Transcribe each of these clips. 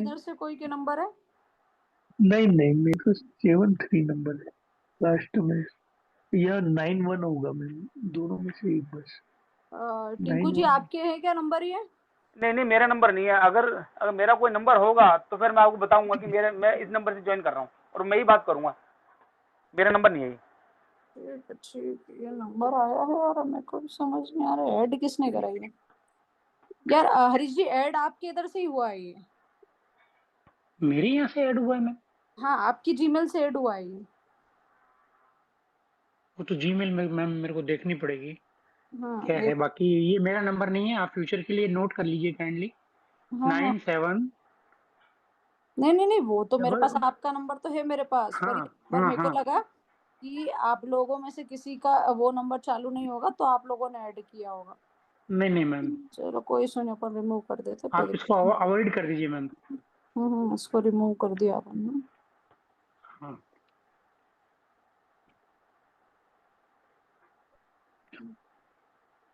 इधर से कोई के नंबर है? नहीं नहीं, मेरे पास 73 नंबर है लास्ट में, या 91 होगा। मैं दोनों में से एक बस। टिंकू जी 91। आपके है क्या नंबर ये? नहीं नहीं, मेरा नंबर नहीं है। अगर अगर मेरा कोई नंबर होगा तो फिर मैं आपको बताऊंगा कि मैं इस नंबर से ज्वाइन कर रहा हूँ और मैं ही बात करूंगा। मेरा नंबर नहीं है ये। ठीक है ठीक है, ये नंबर आया है और मेरे को भी समझ नहीं आ रहा है ऐड किसने करा ये। यार हरीश जी ऐड आपके इधर से ही हुआ है ये? मेरे यहाँ से ऐड हुआ है मैम? हाँ आपकी जीमेल से ऐड हुआ है ये। वो तो जीमेल में मैम मेरे को देखनी पड़ेगी हाँ क्या है। एक। बाकी ये मेरा नंबर नहीं है, आप फ्यूचर के लिए नोट कर लीजिए काइंडली। हाँ हाँ। 97। नहीं नहीं नहीं, वो तो मेरे पास डबल। आपका नंबर तो है मेरे पास, हाँ पर हाँ मेरे को हाँ। लगा कि आप लोगों में से किसी का वो नंबर चालू नहीं होगा तो आप लोगों ने ऐड किया होगा। नहीं नहीं मैम, चलो कोई सुनिए, अपन रिमूव कर देते, कोई आप इसको दिक्कत नहीं। अवॉइड कर दीजिए मैम। इसको रिमूव कर दिया अपन ने। हाँ।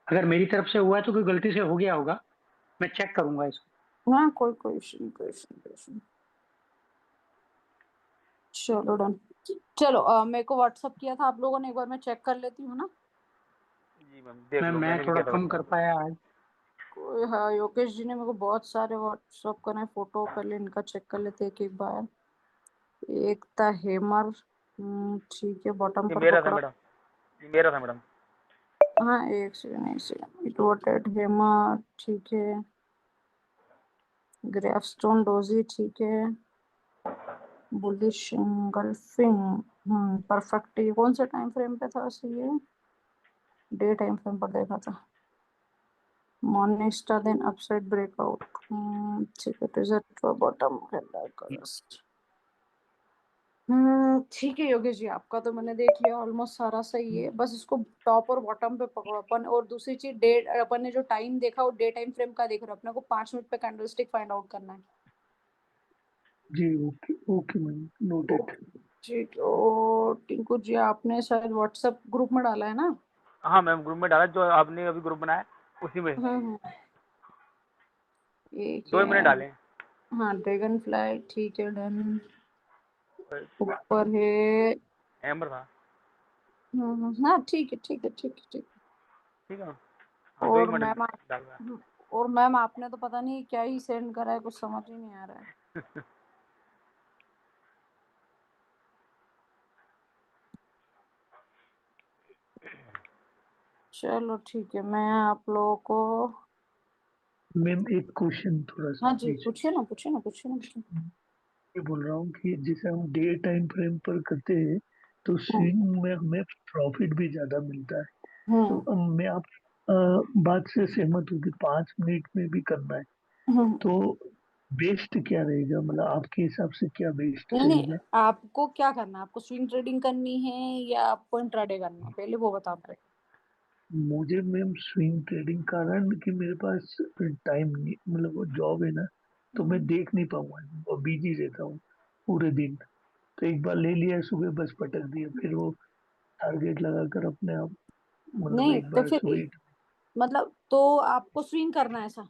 अगर मेरी तरफ से हुआ है तो कोई गलती से हो गया होगा, मैं चेक करूंगा इसको। हाँ कोई कोई इशू नहीं, कोई इशू नहीं, कोई इशू नहीं। चलो डन। चलो मेरे को व्हाट्सअप किया था आप लोगों ने, एक बार मैं चेक कर लेती हूँ ना। जी मैम, देख मैम लो, मैं मैंने भी थोड़ा किया था कम कर व्हाट्सएप। पाया आज। कोई, हाँ योगेश जी ने मेरे को बहुत सारे व्हाट्सअप करने फोटो, पहले इनका चेक कर लेते एक एक बार। एक था हेमर। ठीक है, बॉटम ये पर मेरा था पकड़ा। मैडम, ये मेरा था मैडम। हाँ एक सेकंड, इट वॉटेड हेमर ठीक है। ग्रेफस्टोन डोजी ठीक है। बुलिश गल्फिंग। परफेक्ट, ये कौन से टाइम फ्रेम पे था वैसे ये? डे टाइम फ्रेम पर देखा था। Morning star then upside breakout. ठीक है, रिजल्ट बॉटम ठीक है योगेश जी, आपका तो मैंने देख लिया, ऑलमोस्ट सारा सही है। बस इसको टॉप और बॉटम पे पकड़ो अपन। और दूसरी चीज, डे अपन ने जो टाइम देखा वो डे टाइम फ्रेम का देख रहे हो, अपने को 5 मिनट पे कैंडलस्टिक फाइंड आउट करना है। जी ओके ओके मैम, नोटेड। ठीक है। ओ टिंकू जी आपने शायद व्हाट्सएप ग्रुप में डाला है ना? हाँ मैम, ग्रुप में डाला जो आपने अभी ग्रुप बनाया उसी में। हाँ। एक 2 ही मैंने है। डाले हैं। हाँ ड्रैगन फ्लाई ठीक है डन। ऊपर है। हैमर था। हाँ ठीक है ठीक है ठीक है ठीक है। ठीक है मैम। हाँ, 2 ही और मैंने मैम डाल दिया। और मैम आपने तो पता नहीं क्या ही सेंड करा है, कुछ समझ ही नहीं आ रहा है। चलो ठीक है, मैं आप लोगों को। मैम एक क्वेश्चन थोड़ा सा हाँ जी प्लीज। पूछिए ना, पूछिए ना, पूछिए ना, पूछिए। ये बोल रहा हूँ कि जैसे हम डे टाइम फ्रेम पर करते हैं तो हम्म स्विंग में हमें प्रॉफिट भी ज्यादा मिलता है। तो हम्म मैं आप अ, बात से सहमत हूँ कि 5 मिनट में भी करना है। हम्म। तो बेस्ट क्या रहेगा, मतलब आपके हिसाब से क्या बेस्ट नहीं नहीं, रहेगा? आपको क्या करना है? आपको स्विंग ट्रेडिंग करनी है या आपको इंट्राडे करना है, पहले वो बता रहे। मुझे मैम स्विंग ट्रेडिंग, कारण कि मेरे पास टाइम नहीं, मतलब वो जॉब है ना, तो मैं देख नहीं पाऊंगा और बिजी रहता हूँ पूरे दिन। तो एक बार ले लिया सुबह, बस पटक दिया, फिर वो टारगेट लगाकर अपने आप, मतलब नहीं एक तो बार फिर सुबह। मतलब तो आपको स्विंग करना है ऐसा?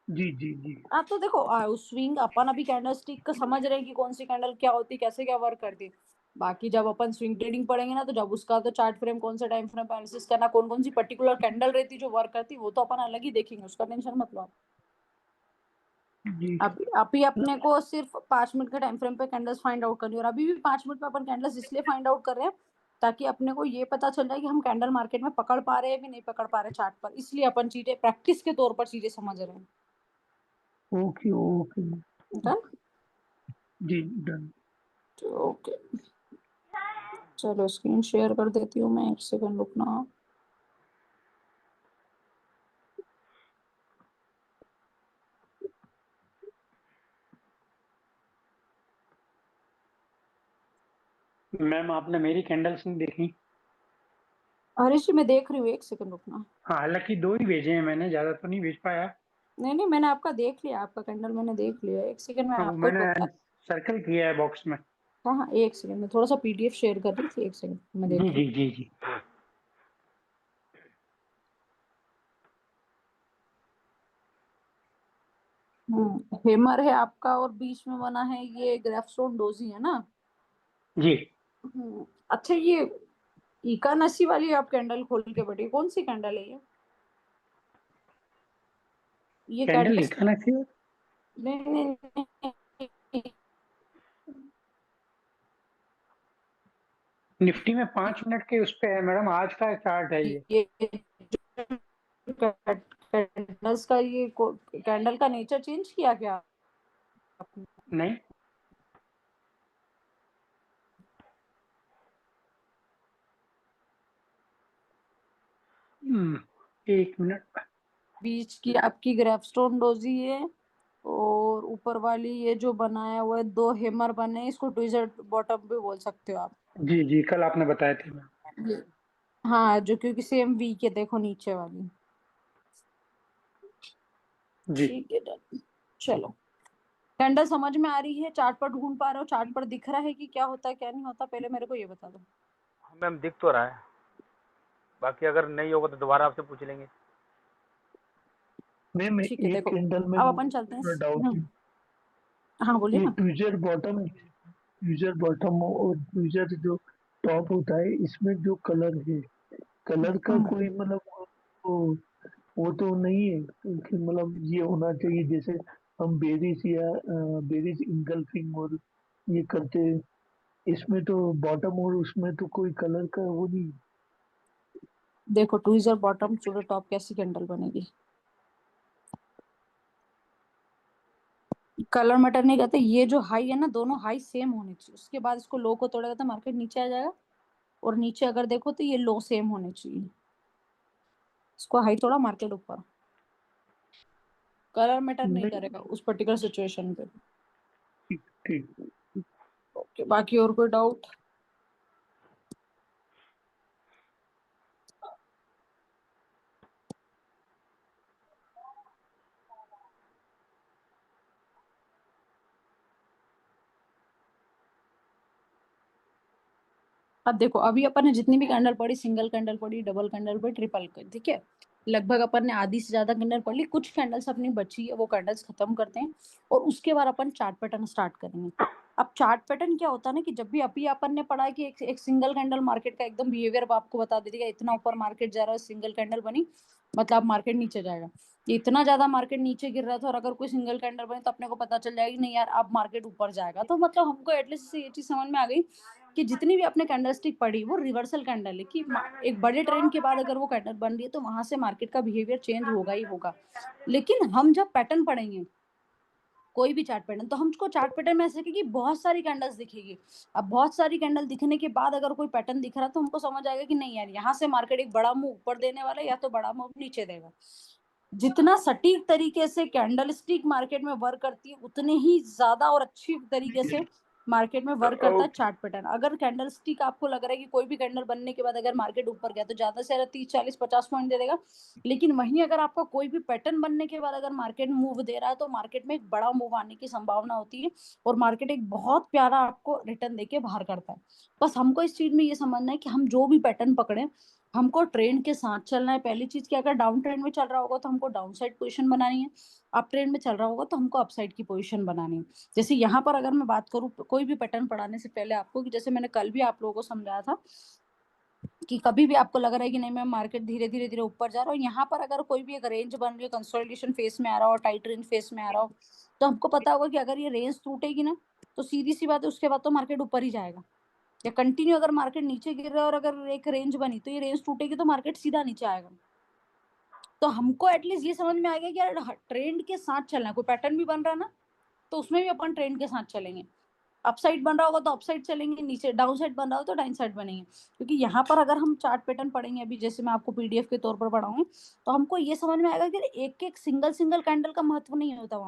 जी जी जी। हाँ तो देखो, उस स्विंग अपन अभी कैंडल स्टिक का समझ रहे हैं कि कौन सी कैंडल क्या होती है, कैसे क्या वर्क करती है। बाकी जब अपन स्विंग ट्रेडिंग पढ़ेंगे ना, तो जब उसका तो चार्ट फ्रेम कौन सा टाइम फ्रेम एनालिसिस करना, कौन कौन सी पर्टिकुलर कैंडल रहती है जो वर्क करती है, वो तो अपन अलग ही देखेंगे, उसका टेंशन मत लो आप। जी अभी अपने को सिर्फ 5 मिनट के टाइम फ्रेम पे कैंडल्स फाइंड आउट करनी है। और अभी भी 5 मिनट पे अपन कैंडल्स इसलिए फाइंड आउट कर रहे हैं ताकि अपने को ये पता चल जाए कि हम कैंडल मार्केट में पकड़ पा रहे हैं कि नहीं पकड़ पा रहे चार्ट पर, इसलिए अपन चीजें प्रैक्टिस के तौर पर चीजें समझ रहे हैं। Okay okay. डन। जी डन। ओके, चलो स्क्रीन शेयर कर देती हूँ मैं, एक सेकंड रुकना। मैम आपने मेरी कैंडल्स नहीं देखी? हरीश जी मैं देख रही हूँ, एक सेकंड रुकना। हाँ, हालांकि 2 ही भेजे हैं मैंने, ज्यादा तो नहीं भेज पाया। नहीं नहीं, मैंने आपका देख लिया, आपका कैंडल मैंने देख लिया, एक सेकंड मैं हाँ, वो आपको ही मैंने बता। सर्कल किया है बॉक्स में। हाँ हाँ एक सेकंड, मैं थोड़ा सा पीडीएफ शेयर कर रही थी, एक सेकंड मैं जी देख रही जी जी जी। हेमर है आपका और बीच में बना है ये ग्रेफस्टोन डोजी है ना। जी। अच्छा ये इकानसी वाली आप कैंडल खोल के बैठी, कौन सी कैंडल है ये कैंडल कैंडल? लिखा ना थी। नहीं नहीं नहीं, निफ्टी में 5 मिनट के उस पे है मैडम, आज का चार्ट है ये। ये कैंडल्स का ये कैंडल का नेचर चेंज किया क्या आपने? नहीं। एक मिनट। बीच की आपकी ग्रेफस्टोन डोजी है और ऊपर वाली ये जो बनाया हुआ है दो हेमर बने हैं, इसको ट्विजर बॉटम भी बोल सकते हो आप। जी जी, कल आपने बताए थे मैम। ये हाँ, जो क्योंकि सेम वी के देखो नीचे वाली। जी। ठीक है डन। चलो, कैंडल समझ में आ रही है? चार्ट पर ढूंढ पा रहे हो? चार्ट पर दिख रहा है कि क्या होता है क्या नहीं होता? पहले मेरे को ये बता दो। मैम दिख तो रहा है, बाकी अगर नहीं होगा तो दोबारा आपसे पूछ लेंगे। मैम ठीक है, एक देखो कैंडल में अब मुझे अपन चलते हैं। थोड़ा डाउट है। हाँ बोलिए ये ना। ट्विजर बॉटम और ट्विजर जो टॉप होता है, इसमें जो कलर है, कलर का हम्म, कोई मतलब वो वो तो नहीं है कि मतलब ये होना चाहिए जैसे हम बेरिज या बेरिज इंगल्फिंग और ये करते हैं, इसमें तो बॉटम और उसमें तो कोई कलर का वो नहीं। देखो tweezer bottom to the top कैसी कैंडल बनेगी? कलर मैटर नहीं करते, ये जो हाई है ना दोनों हाई सेम होने चाहिए, उसके बाद इसको लो को तोड़ेगा तो मार्केट नीचे आ जाएगा। और नीचे अगर देखो तो ये लो सेम होने चाहिए, इसको हाई तोड़ा मार्केट ऊपर। कलर मैटर नहीं नहीं, करेगा उस पर्टिकुलर सिचुएशन पे। ठीक ठीक। ओके, बाकी और कोई डाउट? अब देखो अभी अपन ने जितनी भी कैंडल पड़ी, सिंगल कैंडल पड़ी, डबल कैंडल पड़ी, ट्रिपल की, ठीक है, लगभग अपन ने आधी से ज्यादा कैंडल पढ़ ली। कुछ कैंडल्स अपनी बची है वो कैंडल्स खत्म करते हैं और उसके बाद अपन चार्ट पैटर्न स्टार्ट करेंगे। अब चार्ट पैटर्न क्या होता है ना कि जब भी अभी अपन ने पढ़ा है कि एक सिंगल कैंडल मार्केट का एकदम बिहेवियर आपको बता देगा, इतना ऊपर मार्केट जा रहा है, सिंगल कैंडल बनी मतलब मार्केट नीचे जाएगा। ये इतना ज्यादा मार्केट नीचे गिर रहा था और अगर कोई सिंगल कैंडल बने तो अपने को पता चल जाएगा कि नहीं यार अब मार्केट ऊपर जाएगा। तो मतलब हमको एटलीस्ट ये चीज समझ में आ गई कि जितनी भी अपने कैंडल स्टिक पड़ी वो रिवर्सल कैंडल है, कि एक बड़े ट्रेंड के बाद अगर वो कैंडल बन रही है तो वहां से मार्केट का बिहेवियर चेंज होगा ही होगा। लेकिन हम जब पैटर्न पढ़ेंगे कोई भी चार्ट पैटर्न, तो हमको चार्ट पैटर्न में ऐसे कि बहुत सारी कैंडल्स दिखेगी। अब बहुत सारी कैंडल दिखने के बाद अगर कोई पैटर्न दिख रहा है तो हमको समझ आएगा कि नहीं यार यहाँ से मार्केट एक बड़ा मूव ऊपर देने वाला है या तो बड़ा मूव नीचे देगा। जितना सटीक तरीके से कैंडल स्टिक मार्केट में वर्क करती है उतने ही ज्यादा और अच्छी तरीके से मार्केट में वर्क करता है ओके। Chart pattern. अगर कैंडल स्टिक आपको लग रहा है कि कोई भी कैंडल बनने के बाद अगर मार्केट ऊपर गया तो ज्यादा से ज्यादा 30 40 50 पॉइंट दे देगा। लेकिन वहीं अगर आपका कोई भी पैटर्न बनने के बाद अगर मार्केट मूव दे रहा है तो मार्केट में एक बड़ा मूव आने की संभावना होती है और मार्केट एक बहुत प्यारा आपको रिटर्न देके बाहर करता है। बस हमको इस चीज में ये समझना है कि हम जो भी पैटर्न पकड़े हमको ट्रेंड के साथ चलना है। पहली चीज कि अगर डाउन ट्रेंड में चल रहा होगा तो हमको डाउन साइड पोजिशन बनानी है, अप ट्रेंड में चल रहा होगा तो हमको अप साइड की पोजीशन बनानी है। जैसे यहाँ पर अगर मैं बात करूँ कोई भी पैटर्न पढ़ाने से पहले आपको, कि जैसे मैंने कल भी आप लोगों को समझाया था कि कभी भी आपको लग रहा है कि नहीं मैं मार्केट धीरे धीरे धीरे ऊपर जा रहा हूँ, यहाँ पर अगर कोई भी एक रेंज बन रही है, कंसोलिडेशन फेस में आ रहा हो, टाइट रेंज फेस में आ रहा हो, तो हमको पता होगा कि अगर ये रेंज टूटेगी ना तो सीधी सी बात है उसके बाद तो मार्केट ऊपर ही जाएगा। या कंटिन्यू अगर मार्केट नीचे गिर रहा है और अगर एक रेंज बनी तो ये रेंज टूटेगी तो मार्केट सीधा नीचे आएगा। तो हमको एटलीस्ट ये समझ में आ गया कि यार ट्रेंड के साथ चलना है। कोई पैटर्न भी बन रहा है ना तो उसमें भी अपन ट्रेंड के साथ चलेंगे। अपसाइड बन रहा होगा तो अपसाइड चलेंगे, नीचे डाउन साइड बन रहा हो तो डाउन साइड बनेंगे। क्योंकि यहाँ पर अगर हम चार्ट पैटर्न पढ़ेंगे अभी जैसे मैं आपको पीडीएफ के तौर पर पढ़ाऊंगी तो हमको ये समझ में आएगा कि एक एक सिंगल सिंगल कैंडल का महत्व नहीं होता।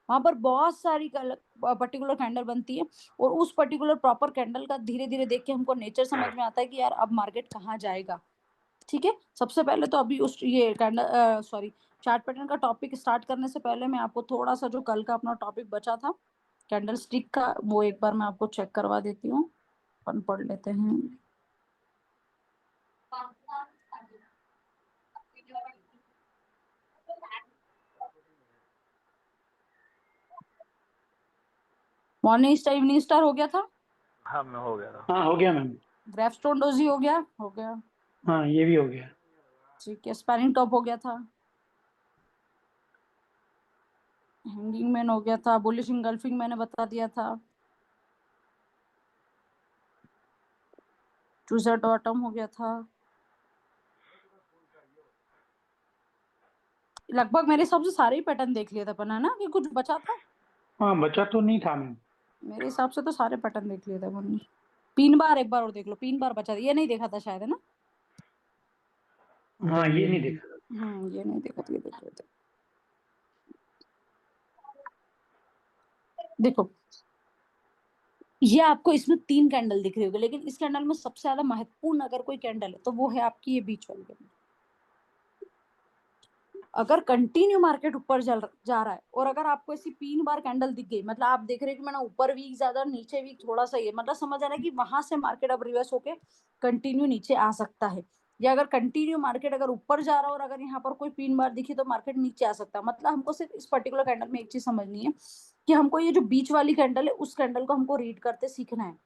वहां पर बहुत सारी पर्टिकुलर कैंडल बनती है और उस पर्टिकुलर प्रॉपर कैंडल का धीरे धीरे देख के हमको नेचर समझ में आता है कि यार अब मार्केट कहाँ जाएगा। ठीक है, सबसे पहले तो अभी उस ये कैंडल सॉरी चार्ट पैटर्न का टॉपिक स्टार्ट करने से पहले मैं आपको थोड़ा सा जो कल का अपना टॉपिक बचा था कैंडल स्टिक का वो एक बार मैं आपको चेक करवा देती हूँ, अपन पढ़ लेते हैं। मॉर्निंग स्टार इवनिंग स्टार हो गया था, हाँ मैं हो गया था। हाँ हो गया मैम। ग्रेफस्टोन डोजी हो गया। हाँ ये भी हो गया। ठीक है, स्पैनिंग टॉप हो गया था, हैंगिंग मैन हो गया था, बुलिश इंगल्फिंग मैंने बता दिया था, चूजर डॉटम हो गया था। लगभग मेरे हिसाब से सारे ही पैटर्न देख लिया था अपन, है ना, कि कुछ बचा था? हाँ बचा तो नहीं था मैम। मेरे हिसाब से तो सारे पैटर्न देख लिए थे अपन ने। पिन बार एक बार और देख लो, पिन बार बचा था, ये नहीं देखा था शायद, है ना? हाँ ये नहीं देखा। ये नहीं देखा था, ये देख रहे थे। देखो ये आपको इसमें 3 कैंडल दिख रही होगी, लेकिन इस कैंडल में सबसे ज्यादा महत्वपूर्ण अगर कोई कैंडल है तो वो है आपकी ये बीच वाली कैंडल। अगर कंटिन्यू मार्केट ऊपर जा रहा है और अगर आपको ऐसी 3 बार कैंडल दिख गई, मतलब आप देख रहे हैं कि मैंने ऊपर वीक ज्यादा नीचे वीक थोड़ा सा ही है, मतलब समझ आ रहा है कि वहां से मार्केट अब रिवर्स होके कंटिन्यू नीचे आ सकता है। या अगर कंटिन्यू मार्केट अगर ऊपर जा रहा है और अगर यहाँ पर कोई 3 बार दिखी तो मार्केट नीचे आ सकता है। मतलब हमको सिर्फ इस पर्टिकुलर कैंडल में एक चीज समझनी है कि हमको ये जो बीच वाली कैंडल है उस कैंडल को हमको रीड करते सीखना है।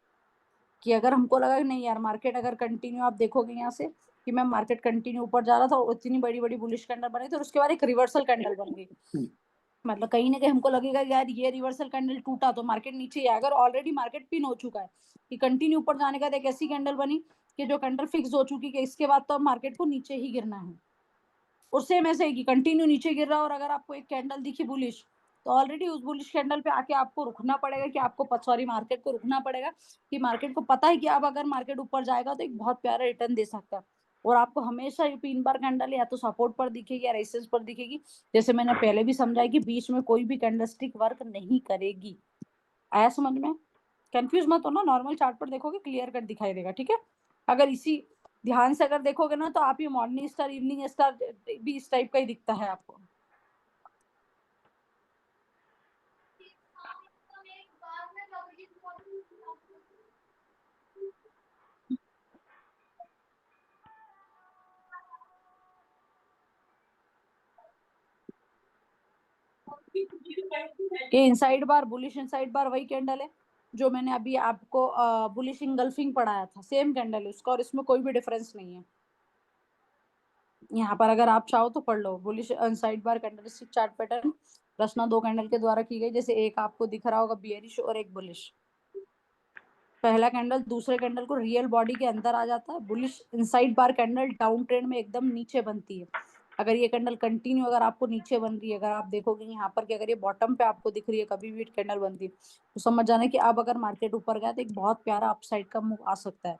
कि अगर हमको लगा कि नहीं यार मार्केट अगर कंटिन्यू, आप देखोगे यहाँ से कि मैं मार्केट कंटिन्यू ऊपर जा रहा था और इतनी बड़ी बड़ी बुलिश कैंडल बनी थी और उसके बाद एक रिवर्सल कैंडल बन गई, मतलब कहीं ना कहीं हमको लगेगा यार ये रिवर्सल कैंडल टूटा तो मार्केट नीचे, या अगर ऑलरेडी मार्केट पिन हो चुका है कि कंटिन्यू ऊपर जाने का, एक ऐसी कैंडल बनी कि जो कैंडल फिक्स हो चुकी है इसके बाद तो अब मार्केट को नीचे ही गिरना है। और सेम ऐसे ही कि कंटिन्यू नीचे गिर रहा है और अगर आपको एक कैंडल दिखी बुलिश तो ऑलरेडी उस बुलिश कैंडल पे आके आपको रुकना पड़ेगा, कि आपको सॉरी मार्केट को रुकना पड़ेगा, कि मार्केट को पता है कि अब अगर मार्केट ऊपर जाएगा तो एक बहुत प्यारा रिटर्न दे सकता है। और आपको हमेशा ये 3 बार कैंडल या तो सपोर्ट पर दिखेगी या रेसिस्टेंस पर दिखेगी। जैसे मैंने पहले भी समझाया कि बीच में कोई भी कैंडलस्टिक वर्क नहीं करेगी। आया समझ में? कंफ्यूज मत हो ना, नॉर्मल चार्ट पर देखोगे क्लियर कट दिखाई देगा, ठीक है? अगर इसी ध्यान से अगर देखोगे ना तो आप ये मॉर्निंग स्टार इवनिंग स्टार भी इस टाइप का ही दिखता है आपको। ये इनसाइड बार बुलिश इनसाइड बार वही कैंडल है जो मैंने अभी आपको बुलिश इंगल्फिंग पढ़ाया था, सेम कैंडल है उसका और इसमें कोई भी डिफरेंस नहीं है। यहाँ पर अगर आप चाहो तो पढ़ लो, बुलिश इनसाइड बार कैंडलस्टिक चार्ट पैटर्न रचना 2 कैंडल के द्वारा की गई, जैसे एक आपको दिख रहा होगा बियरिश और एक बुलिश। पहला कैंडल दूसरे कैंडल को रियल बॉडी के अंदर आ जाता है, बुलिश इनसाइड बार कैंडल डाउन ट्रेंड में एकदम नीचे बनती है। अगर ये कैंडल कंटिन्यू अगर आपको नीचे बन रही है, अगर आप देखोगे यहाँ पर कि अगर ये बॉटम पे आपको दिख रही है कभी भी कैंडल बनती है तो समझ जाना कि अब अगर मार्केट ऊपर गया तो एक बहुत प्यारा अपसाइड का मूव आ सकता है।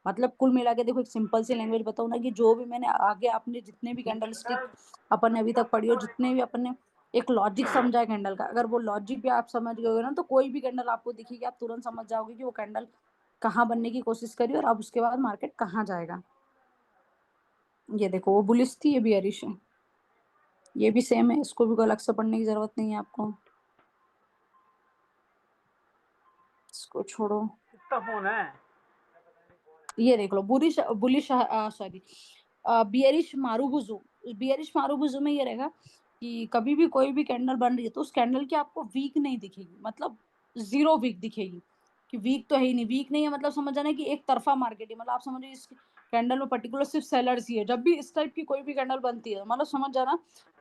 मतलब कुल मिला के देखो, एक सिंपल सी लैंग्वेज बताऊँ ना, कि जो भी मैंने आगे आपने जितने भी कैंडल स्टिक अपन ने अभी तक पढ़ी हो, जितने भी अपन ने एक लॉजिक समझा है कैंडल का, अगर वो लॉजिक भी आप समझ गए ना तो कोई भी कैंडल आपको दिखेगी आप तुरंत समझ जाओगे कि वो कैंडल कहाँ बनने की कोशिश करी और अब उसके बाद मार्केट कहाँ जाएगा। ये देखो वो बुलिश थी, ये बियरिश है, ये भी सेम है, इसको भी कोई अलग से पढ़ने की जरूरत नहीं है आपको, इसको छोड़ो। कितना फोन है? ये देख लो bullish bullish sorry bearish marubozu. Bearish marubozu में ये रहेगा कि कभी भी कोई भी कैंडल बन रही है तो उस कैंडल की आपको वीक नहीं दिखेगी, मतलब 0 वीक दिखेगी, कि वीक तो है ही नहीं। वीक नहीं है मतलब समझ जाना कि एक तरफा मार्केट है, मतलब आप समझिए इस कैंडल में पर्टिकुलर सिर्फ सेलर्स ही है। जब भी इस टाइप की कोई भी कैंडल बनती है मतलब समझ जाना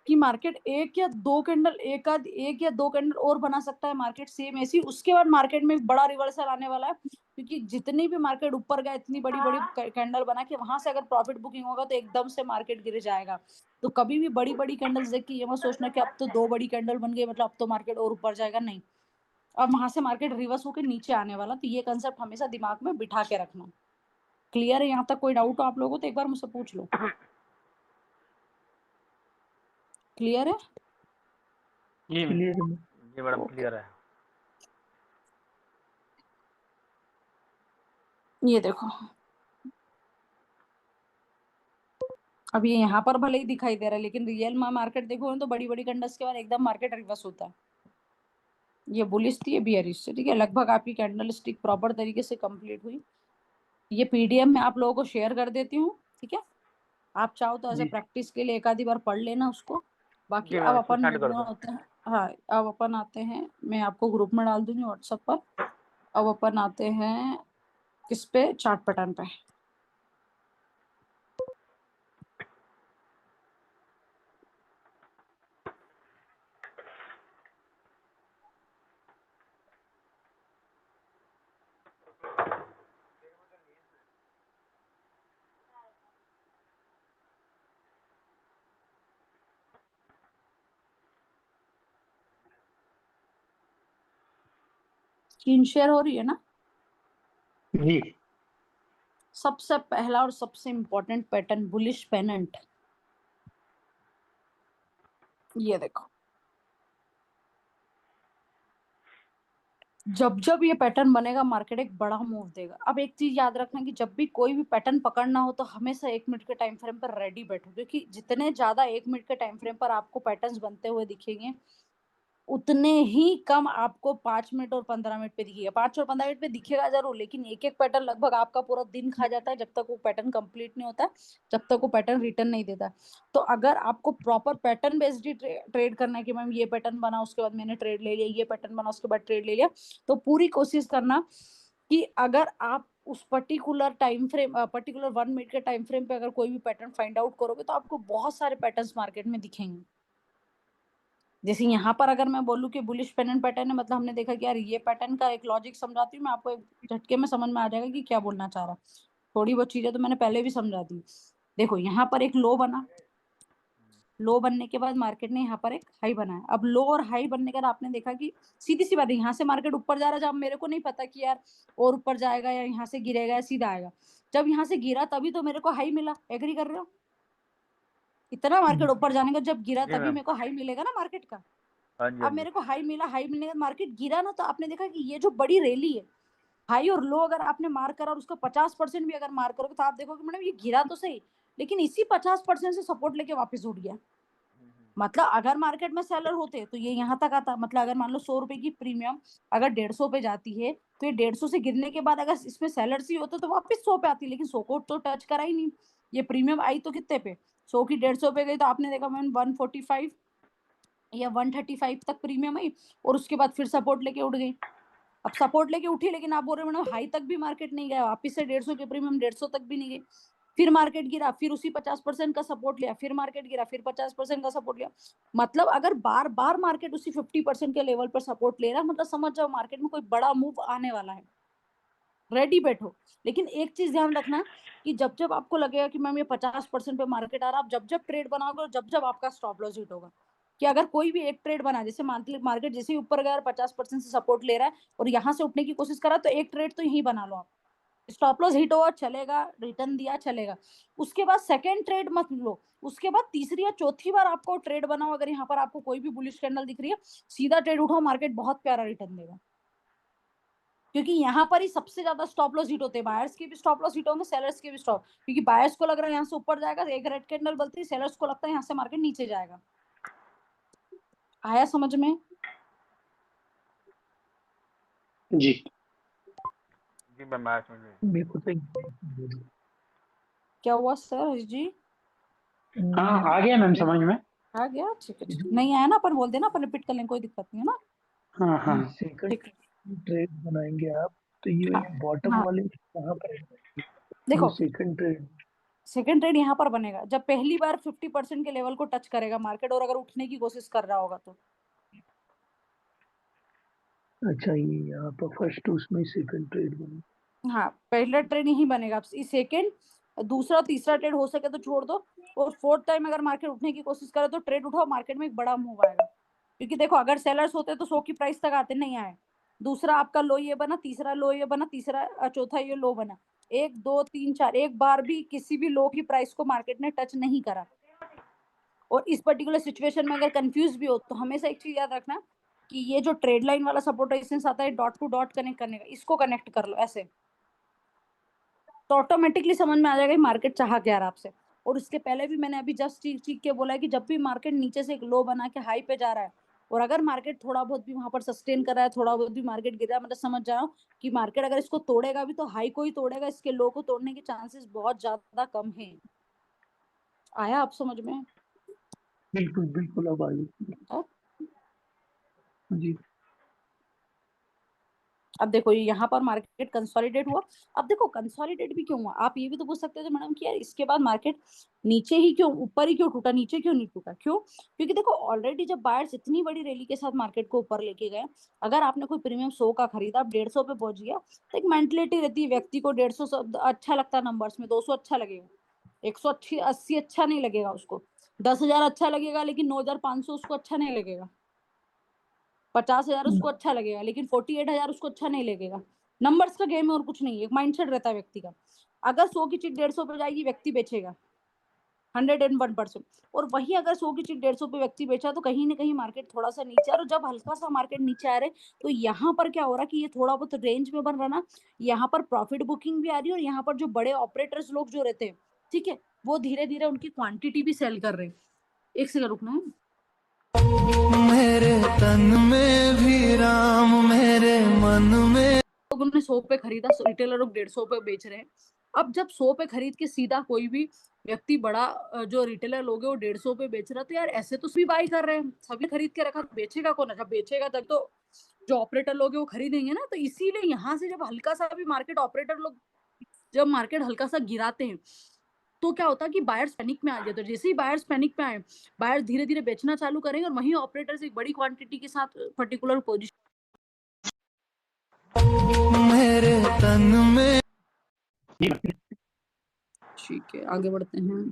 कि मार्केट एक या दो कैंडल एक या दो कैंडल और बना सकता है मार्केट सेम ऐसी, उसके बाद मार्केट में एक बड़ा रिवर्सल आने वाला है। क्योंकि जितनी भी मार्केट ऊपर गया इतनी बड़ी बड़ी कैंडल बना के वहां से अगर प्रॉफिट बुकिंग होगा तो एकदम से मार्केट गिर जाएगा। तो कभी भी बड़ी बड़ी कैंडल्स देख के ये मत सोचना कि अब तो 2 बड़ी कैंडल बन गई मतलब अब तो मार्केट और ऊपर जाएगा, नहीं। अब वहां से मार्केट रिवर्स होकर नीचे आने वाला, तो ये कंसेप्ट हमेशा दिमाग में बिठा के रखना। क्लियर है? यहाँ तक कोई डाउट हो आप लोगों को तो एक बार मुझसे पूछ लो। क्लियर है? जी मैम। क्लियर है। जी मैडम क्लियर है। ये देखो अब ये यहाँ पर भले ही दिखाई दे रहा है लेकिन रियल मार्केट देखो तो बड़ी बड़ी कैंडल्स के बाद एकदम मार्केट रिवर्स होता है। ये बुलिश थी, ये बियरिश थी, ठीक है। लगभग आपकी कैंडल स्टिक प्रॉपर तरीके से कंप्लीट हुई। ये पीडीएफ में आप लोगों को शेयर कर देती हूँ, ठीक है। आप चाहो तो ऐसे जी प्रैक्टिस के लिए एक आधी बार पढ़ लेना उसको। बाकी जी अब मैम इसको अपन सेंड मूव कर ऑन दो। होते हैं हाँ, अब अपन आते हैं, मैं आपको ग्रुप में डाल दूंगी व्हाट्सएप पर। अब अपन आते हैं किस पे, चार्ट पैटर्न पे। स्क्रीन शेयर हो रही है ना? जी सबसे पहला और सबसे इंपॉर्टेंट पैटर्न, बुलिश पेनेंट। ये देखो, जब जब ये पैटर्न बनेगा मार्केट एक बड़ा मूव देगा। अब एक चीज याद रखना कि जब भी कोई भी पैटर्न पकड़ना हो तो हमेशा 1 मिनट के टाइम फ्रेम पर रेडी बैठो, क्योंकि जितने ज्यादा 1 मिनट के टाइम फ्रेम पर आपको पैटर्न्स बनते हुए दिखेंगे, उतने ही कम आपको 5 मिनट और 15 मिनट पे दिखेगा। 5 और 15 मिनट पे दिखेगा जरूर, लेकिन एक एक पैटर्न लगभग आपका पूरा दिन खा जाता है जब तक वो पैटर्न कंप्लीट नहीं होता, जब तक वो पैटर्न रिटर्न नहीं देता। तो अगर आपको प्रॉपर पैटर्न बेस्ड ही ट्रेड करना है कि मैम ये पैटर्न बना उसके बाद मैंने ट्रेड ले लिया, ये पैटर्न बना उसके बाद ट्रेड ले लिया, तो पूरी कोशिश करना कि अगर आप उस particular time frame, particular 1 minute के टाइम फ्रेम पे अगर कोई भी पैटर्न फाइंड आउट करोगे तो आपको बहुत सारे पैटर्न्स मार्केट में दिखेंगे। जैसे यहाँ पर अगर मैं बोलूँ कि बुलिश पेनेंट पैटर्न है, मतलब हमने देखा कि यार ये पैटर्न का एक लॉजिक समझाती हूँ मैं आपको, एक झटके में समझ में आ जाएगा कि क्या बोलना चाह रहा। थोड़ी बहुत चीजें तो मैंने पहले भी समझा दी। देखो यहाँ पर एक लो बना, लो बनने के बाद मार्केट ने यहाँ पर एक हाई बनाया। अब लो और हाई बनने के बाद आपने देखा कि सीधी सी बात है, यहाँ से मार्केट ऊपर जा रहा है, जब मेरे को नहीं पता कि यार और ऊपर जाएगा या यहाँ से गिरेगा या सीधा आएगा। जब यहाँ से गिरा तभी तो मेरे को हाई मिला, एग्री कर रहे हो? इतना मार्केट ऊपर जाने का जब गिरा जी तभी मैम। मेरे को हाई मिलेगा ना मार्केट का। हाँ जी हाँ अब जी। मेरे को हाई मिला, हाई मिलने के बाद मार्केट गिरा ना, तो आपने देखा कि ये जो बड़ी रैली है, हाई और लो अगर आपने मार करा और उसका 50% भी अगर मार करोगे तो आप देखोगे मैडम ये गिरा तो सही, लेकिन इसी 50% से सपोर्ट लेके वापस उठ गया। मतलब अगर मार्केट में सेलर होते तो ये यहाँ तक आता। मतलब अगर मान लो 100 रुपए की प्रीमियम अगर 150 पे जाती है, तो ये 150 से गिरने के बाद अगर इसमें सेलर्स ही होते तो वापस 100 पे आती, लेकिन 100 को तो टच करा ही नहीं। ये प्रीमियम आई तो कितने पे, 100 की 150 पे गई, तो आपने देखा मैम 145 या 135 तक प्रीमियम आई, और उसके बाद फिर सपोर्ट लेके उठ गई। अब सपोर्ट लेके उठी, लेकिन आप बोल रहे हो मैडम हाई तक भी मार्केट नहीं गया, वापिस से 150 के प्रीमियम 150 तक भी नहीं गई। फिर मार्केट गिरा, फिर उसी 50% का सपोर्ट लिया, फिर मार्केट गिरा, फिर 50% का सपोर्ट लिया। मतलब अगर बार बार मार्केट उसी 50% के लेवल पर सपोर्ट ले रहा है, मतलब समझ जाओ मार्केट में कोई बड़ा मूव आने वाला है, रेडी बैठो। लेकिन एक चीज ध्यान रखना कि जब जब आपको लगेगा कि मैम ये 50% पे मार्केट आ रहा है, आप जब जब ट्रेड बनाओगे और जब जब आपका स्टॉप लॉस हिट होगा, कि अगर कोई भी एक ट्रेड बना, जैसे मार्केट जैसे ही ऊपर गया 50% से सपोर्ट ले रहा है और यहाँ से उठने की कोशिश करा, तो एक ट्रेड तो यही बना लो आप। स्टॉप लॉस हिट हुआ चलेगा, रिटर्न दिया चलेगा, उसके बाद सेकेंड ट्रेड मत लो, उसके बाद तीसरी या चौथी बार आपको ट्रेड बनाओ, अगर यहाँ पर आपको कोई भी बुलिश कैंडल दिख रही है, सीधा ट्रेड उठाओ, मार्केट बहुत प्यारा रिटर्न देगा। क्योंकि यहाँ पर ही सबसे ज्यादा स्टॉप लॉस हिट होते हैं, बायर्स के भी स्टॉप लॉस हिट होंगे, सेलर्स के भी स्टॉप, क्योंकि बायर्स को लग रहा है यहाँ से ऊपर जाएगा, एक रेड कैंडल बनती है, सेलर्स को लगता है यहाँ से मार्केट नीचे जाएगा। आया समझ में? जी जी मैम आया समझ में। मेरे को तो एक- क्या हुआ सर जी? हाँ आ गया मैम समझ में। आ गया, ठीक है ठीक है। नहीं आया ना अपन बोल देना, अपन रिपीट कर लेंगे, कोई दिक्कत नहीं है ना। हाँ हाँ सेकंड ठीक है। ट्रेड बनाएंगे आप, तो ये हाँ बॉटम हाँ, वाले कहाँ पर है? जो देखो सेकंड ट्रेड, सेकंड ट्रेड यहाँ पर बनेगा जब पहली बार 50% के लेवल को टच करेगा मार्केट, और अगर उठने की कोशिश कर रहा होगा तो। अच्छा ये यहाँ पर फर्स्ट उसमें सेकंड ट्रेड बना। हाँ, पहला ट्रेड यही बनेगा, इस सेकंड, दूसरा तीसरा ट्रेड हो सके तो छोड़ दो, और फोर्थ टाइम अगर मार्केट उठने की कोशिश करे तो ट्रेड उठाओ, मार्केट में एक बड़ा मूव आएगा। क्योंकि देखो अगर सेलर्स होते तो 100 की प्राइस तक आते, नहीं आए। दूसरा आपका लो ये बना, तीसरा लो ये बना, तीसरा चौथा ये लो बना, 1 2 3 4, एक बार भी किसी भी लो की प्राइस को मार्केट ने टच नहीं करा। और इस पर्टिकुलर सिचुएशन में अगर कंफ्यूज भी हो तो हमेशा एक चीज याद रखना कि ये जो ट्रेड लाइन वाला सपोर्ट रेजिस्टेंस आता है डॉट टू डॉट कनेक्ट करने का, इसको कनेक्ट कर लो ऐसे, तो ऑटोमेटिकली समझ में आ जाएगा मार्केट चाह क्या रहा आपसे। और उसके पहले भी मैंने अभी जस्ट चीख के बोला है कि जब भी मार्केट नीचे से एक लो बना के हाई पे जा रहा है, और अगर मार्केट थोड़ा बहुत भी वहां पर सस्टेन कर रहा है, थोड़ा बहुत भी मार्केट गिर रहा है, मतलब समझ जाओ कि मार्केट अगर इसको तोड़ेगा भी तो हाई को ही तोड़ेगा, इसके लो को तोड़ने के चांसेस बहुत ज्यादा कम है। आया आप समझ में? बिल्कुल बिल्कुल अब आई। जी अब देखो ये यहाँ पर मार्केट कंसोलिडेट हुआ। अब देखो कंसोलिडेट भी क्यों हुआ, आप ये भी तो पूछ सकते थे मैडम कि यार इसके बाद मार्केट नीचे ही क्यों, ऊपर ही क्यों टूटा, नीचे क्यों नहीं टूटा, क्यों? क्योंकि देखो ऑलरेडी जब बायर्स इतनी बड़ी रैली के साथ मार्केट को ऊपर लेके गए, अगर आपने कोई प्रीमियम 100 का खरीदा, आप 150 पे पहुंच गया, तो एक मेंटलिटी रहती है व्यक्ति को, 150 अच्छा लगता है नंबर्स में, 200 अच्छा लगेगा, 180 अच्छा नहीं लगेगा उसको, 10,000 अच्छा लगेगा लेकिन 9,500 उसको अच्छा नहीं लगेगा, 50,000 उसको अच्छा लगेगा लेकिन 48,000 उसको अच्छा नहीं लगेगा। नंबर्स का गेम है और कुछ नहीं है, एक माइंडसेट रहता है व्यक्ति का। अगर 100 की चिट 150 पे जाएगी, व्यक्ति बेचेगा 101%। और वही अगर 100 की चिट 150 पे व्यक्ति बेचा, तो कहीं ना कहीं मार्केट थोड़ा सा नीचे आ रहा, और जब हल्का सा मार्केट नीचे आ रहे, तो यहाँ पर क्या हो रहा है कि ये थोड़ा बहुत रेंज में बन रहा ना, यहाँ पर प्रॉफिट बुकिंग भी आ रही है, और यहाँ पर जो बड़े ऑपरेटर्स लोग जो रहते हैं, ठीक है, वो धीरे धीरे उनकी क्वांटिटी भी सेल कर रहे हैं। एक सेकंड रुकना है। मेरे तन में भी राम, मेरे मन में। लोग उन्होंने 100 पे खरीदा, रिटेलर लोग 150 पे बेच रहे हैं। अब जब 100 पे खरीद के सीधा कोई भी व्यक्ति बड़ा जो रिटेलर लोग है वो 150 पे बेच रहा, तो यार ऐसे तो सभी बाई कर रहे हैं, सभी खरीद के रखा, तो बेचेगा कौन? जब बेचेगा तब तो जो ऑपरेटर लोग है वो खरीदेंगे ना। तो इसीलिए यहाँ से जब हल्का सा भी मार्केट ऑपरेटर लोग जब मार्केट हल्का सा गिराते हैं, तो क्या होता है कि बायर्स पैनिक में आ जाते हैं। जैसे ही बायर्स पैनिक में आए, बायर्स धीरे धीरे बेचना चालू करेंगे, और वहीं ऑपरेटर्स एक बड़ी क्वांटिटी के साथ पर्टिकुलर पोजिशन। मेरे तन में। ठीक है, आगे बढ़ते हैं।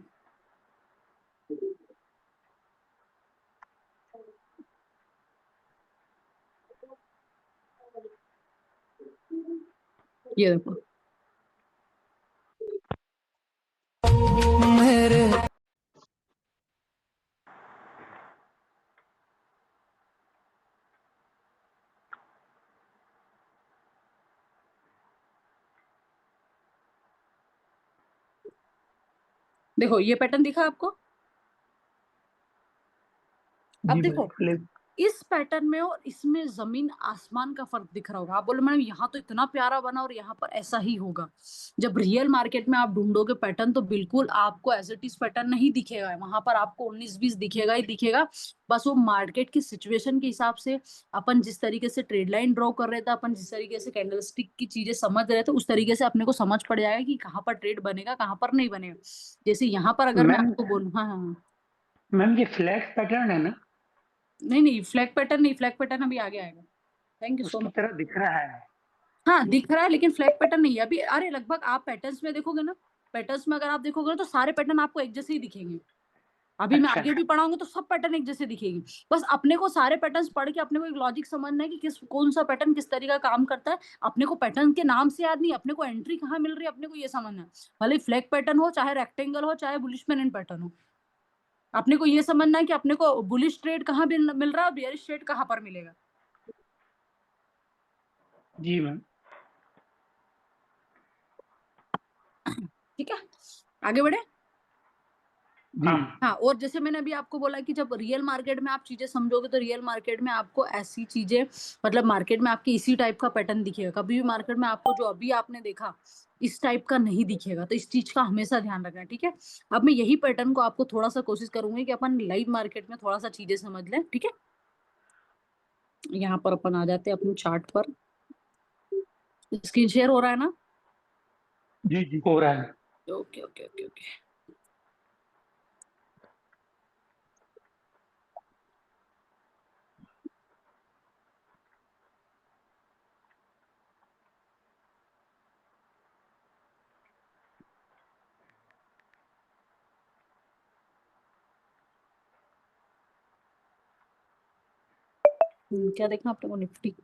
ये देखो मेरे देखो ये पैटर्न दिखा आपको? अब जी देखो मैम, फ्लिप। इस पैटर्न में और इसमें जमीन आसमान का फर्क दिख रहा होगा। आप बोले मैडम यहाँ तो इतना प्यारा बना और यहाँ पर ऐसा ही होगा। जब रियल मार्केट में आप ढूंढोगे पैटर्न, तो बिल्कुल आपको एज इट इज पैटर्न नहीं दिखेगा, वहां पर आपको 19-20 दिखेगा ही दिखेगा। बस वो मार्केट की सिचुएशन के हिसाब से, अपन जिस तरीके से ट्रेड लाइन ड्रॉ कर रहे थे, अपन जिस तरीके से कैंडलस्टिक की चीजें समझ रहे थे, उस तरीके से अपने को समझ पड़ जाएगा कि कहाँ पर ट्रेड बनेगा, कहाँ पर नहीं बनेगा। जैसे यहाँ पर अगर मैं मैम आपको बोलूँ, हाँ हाँ हाँ। मैम ये फ्लैग पैटर्न है ना, नहीं नहीं, फ्लैग पैटर्न नहीं, फ्लैग पैटर्न अभी आगे आएगा। थैंक यू सो उसकी मच। तरह दिख रहा है। हाँ दिख रहा है, लेकिन फ्लैग पैटर्न नहीं है अभी। अरे लगभग आप पैटर्न्स में देखोगे ना, पैटर्न्स में अगर आप देखोगे ना, तो सारे पैटर्न आपको एक जैसे ही दिखेंगे। अभी मैं अच्छा आगे भी पढ़ाऊंगी तो सब पैटर्न एक जैसे दिखेगी। बस अपने को सारे पैटर्न्स पढ़ के अपने को एक लॉजिक समझना है कि किस कौन सा पैटर्न किस तरीके का काम करता है। अपने को पैटर्न के नाम से याद नहीं, अपने को एंट्री कहाँ मिल रही है अपने को ये समझना है। भले फ्लैग पैटर्न हो, चाहे रेक्टेंगल हो, चाहे बुलिश पेनेंट पैटर्न हो, अपने को ये समझना है कि अपने को बुलिश ट्रेड कहाँ मिल रहा है, बेयरिश ट्रेड कहाँ पर मिलेगा। जी मैम। ठीक है, आगे बढ़े। जी हाँ हाँ, और जैसे मैंने अभी आपको बोला कि जब रियल मार्केट में आप चीजें समझोगे, तो रियल मार्केट में आपको ऐसी चीजें, मतलब मार्केट में आपके इसी टाइप का पैटर्न दिखेगा। कभी भी मार्केट में आपको जो अभी आपने देखा इस टाइप का नहीं दिखेगा, तो इस चीज का हमेशा ध्यान रखना, ठीक है। अब मैं यही पैटर्न को आपको थोड़ा सा कोशिश करूंगी कि अपन लाइव मार्केट में थोड़ा सा चीजें समझ लें, ठीक है। यहाँ पर अपन आ जाते हैं अपने चार्ट पर। स्क्रीन शेयर हो रहा है ना? जी जी। हो रहा है। Okay okay okay okay. क्या देखना अपने को? निफ्टी।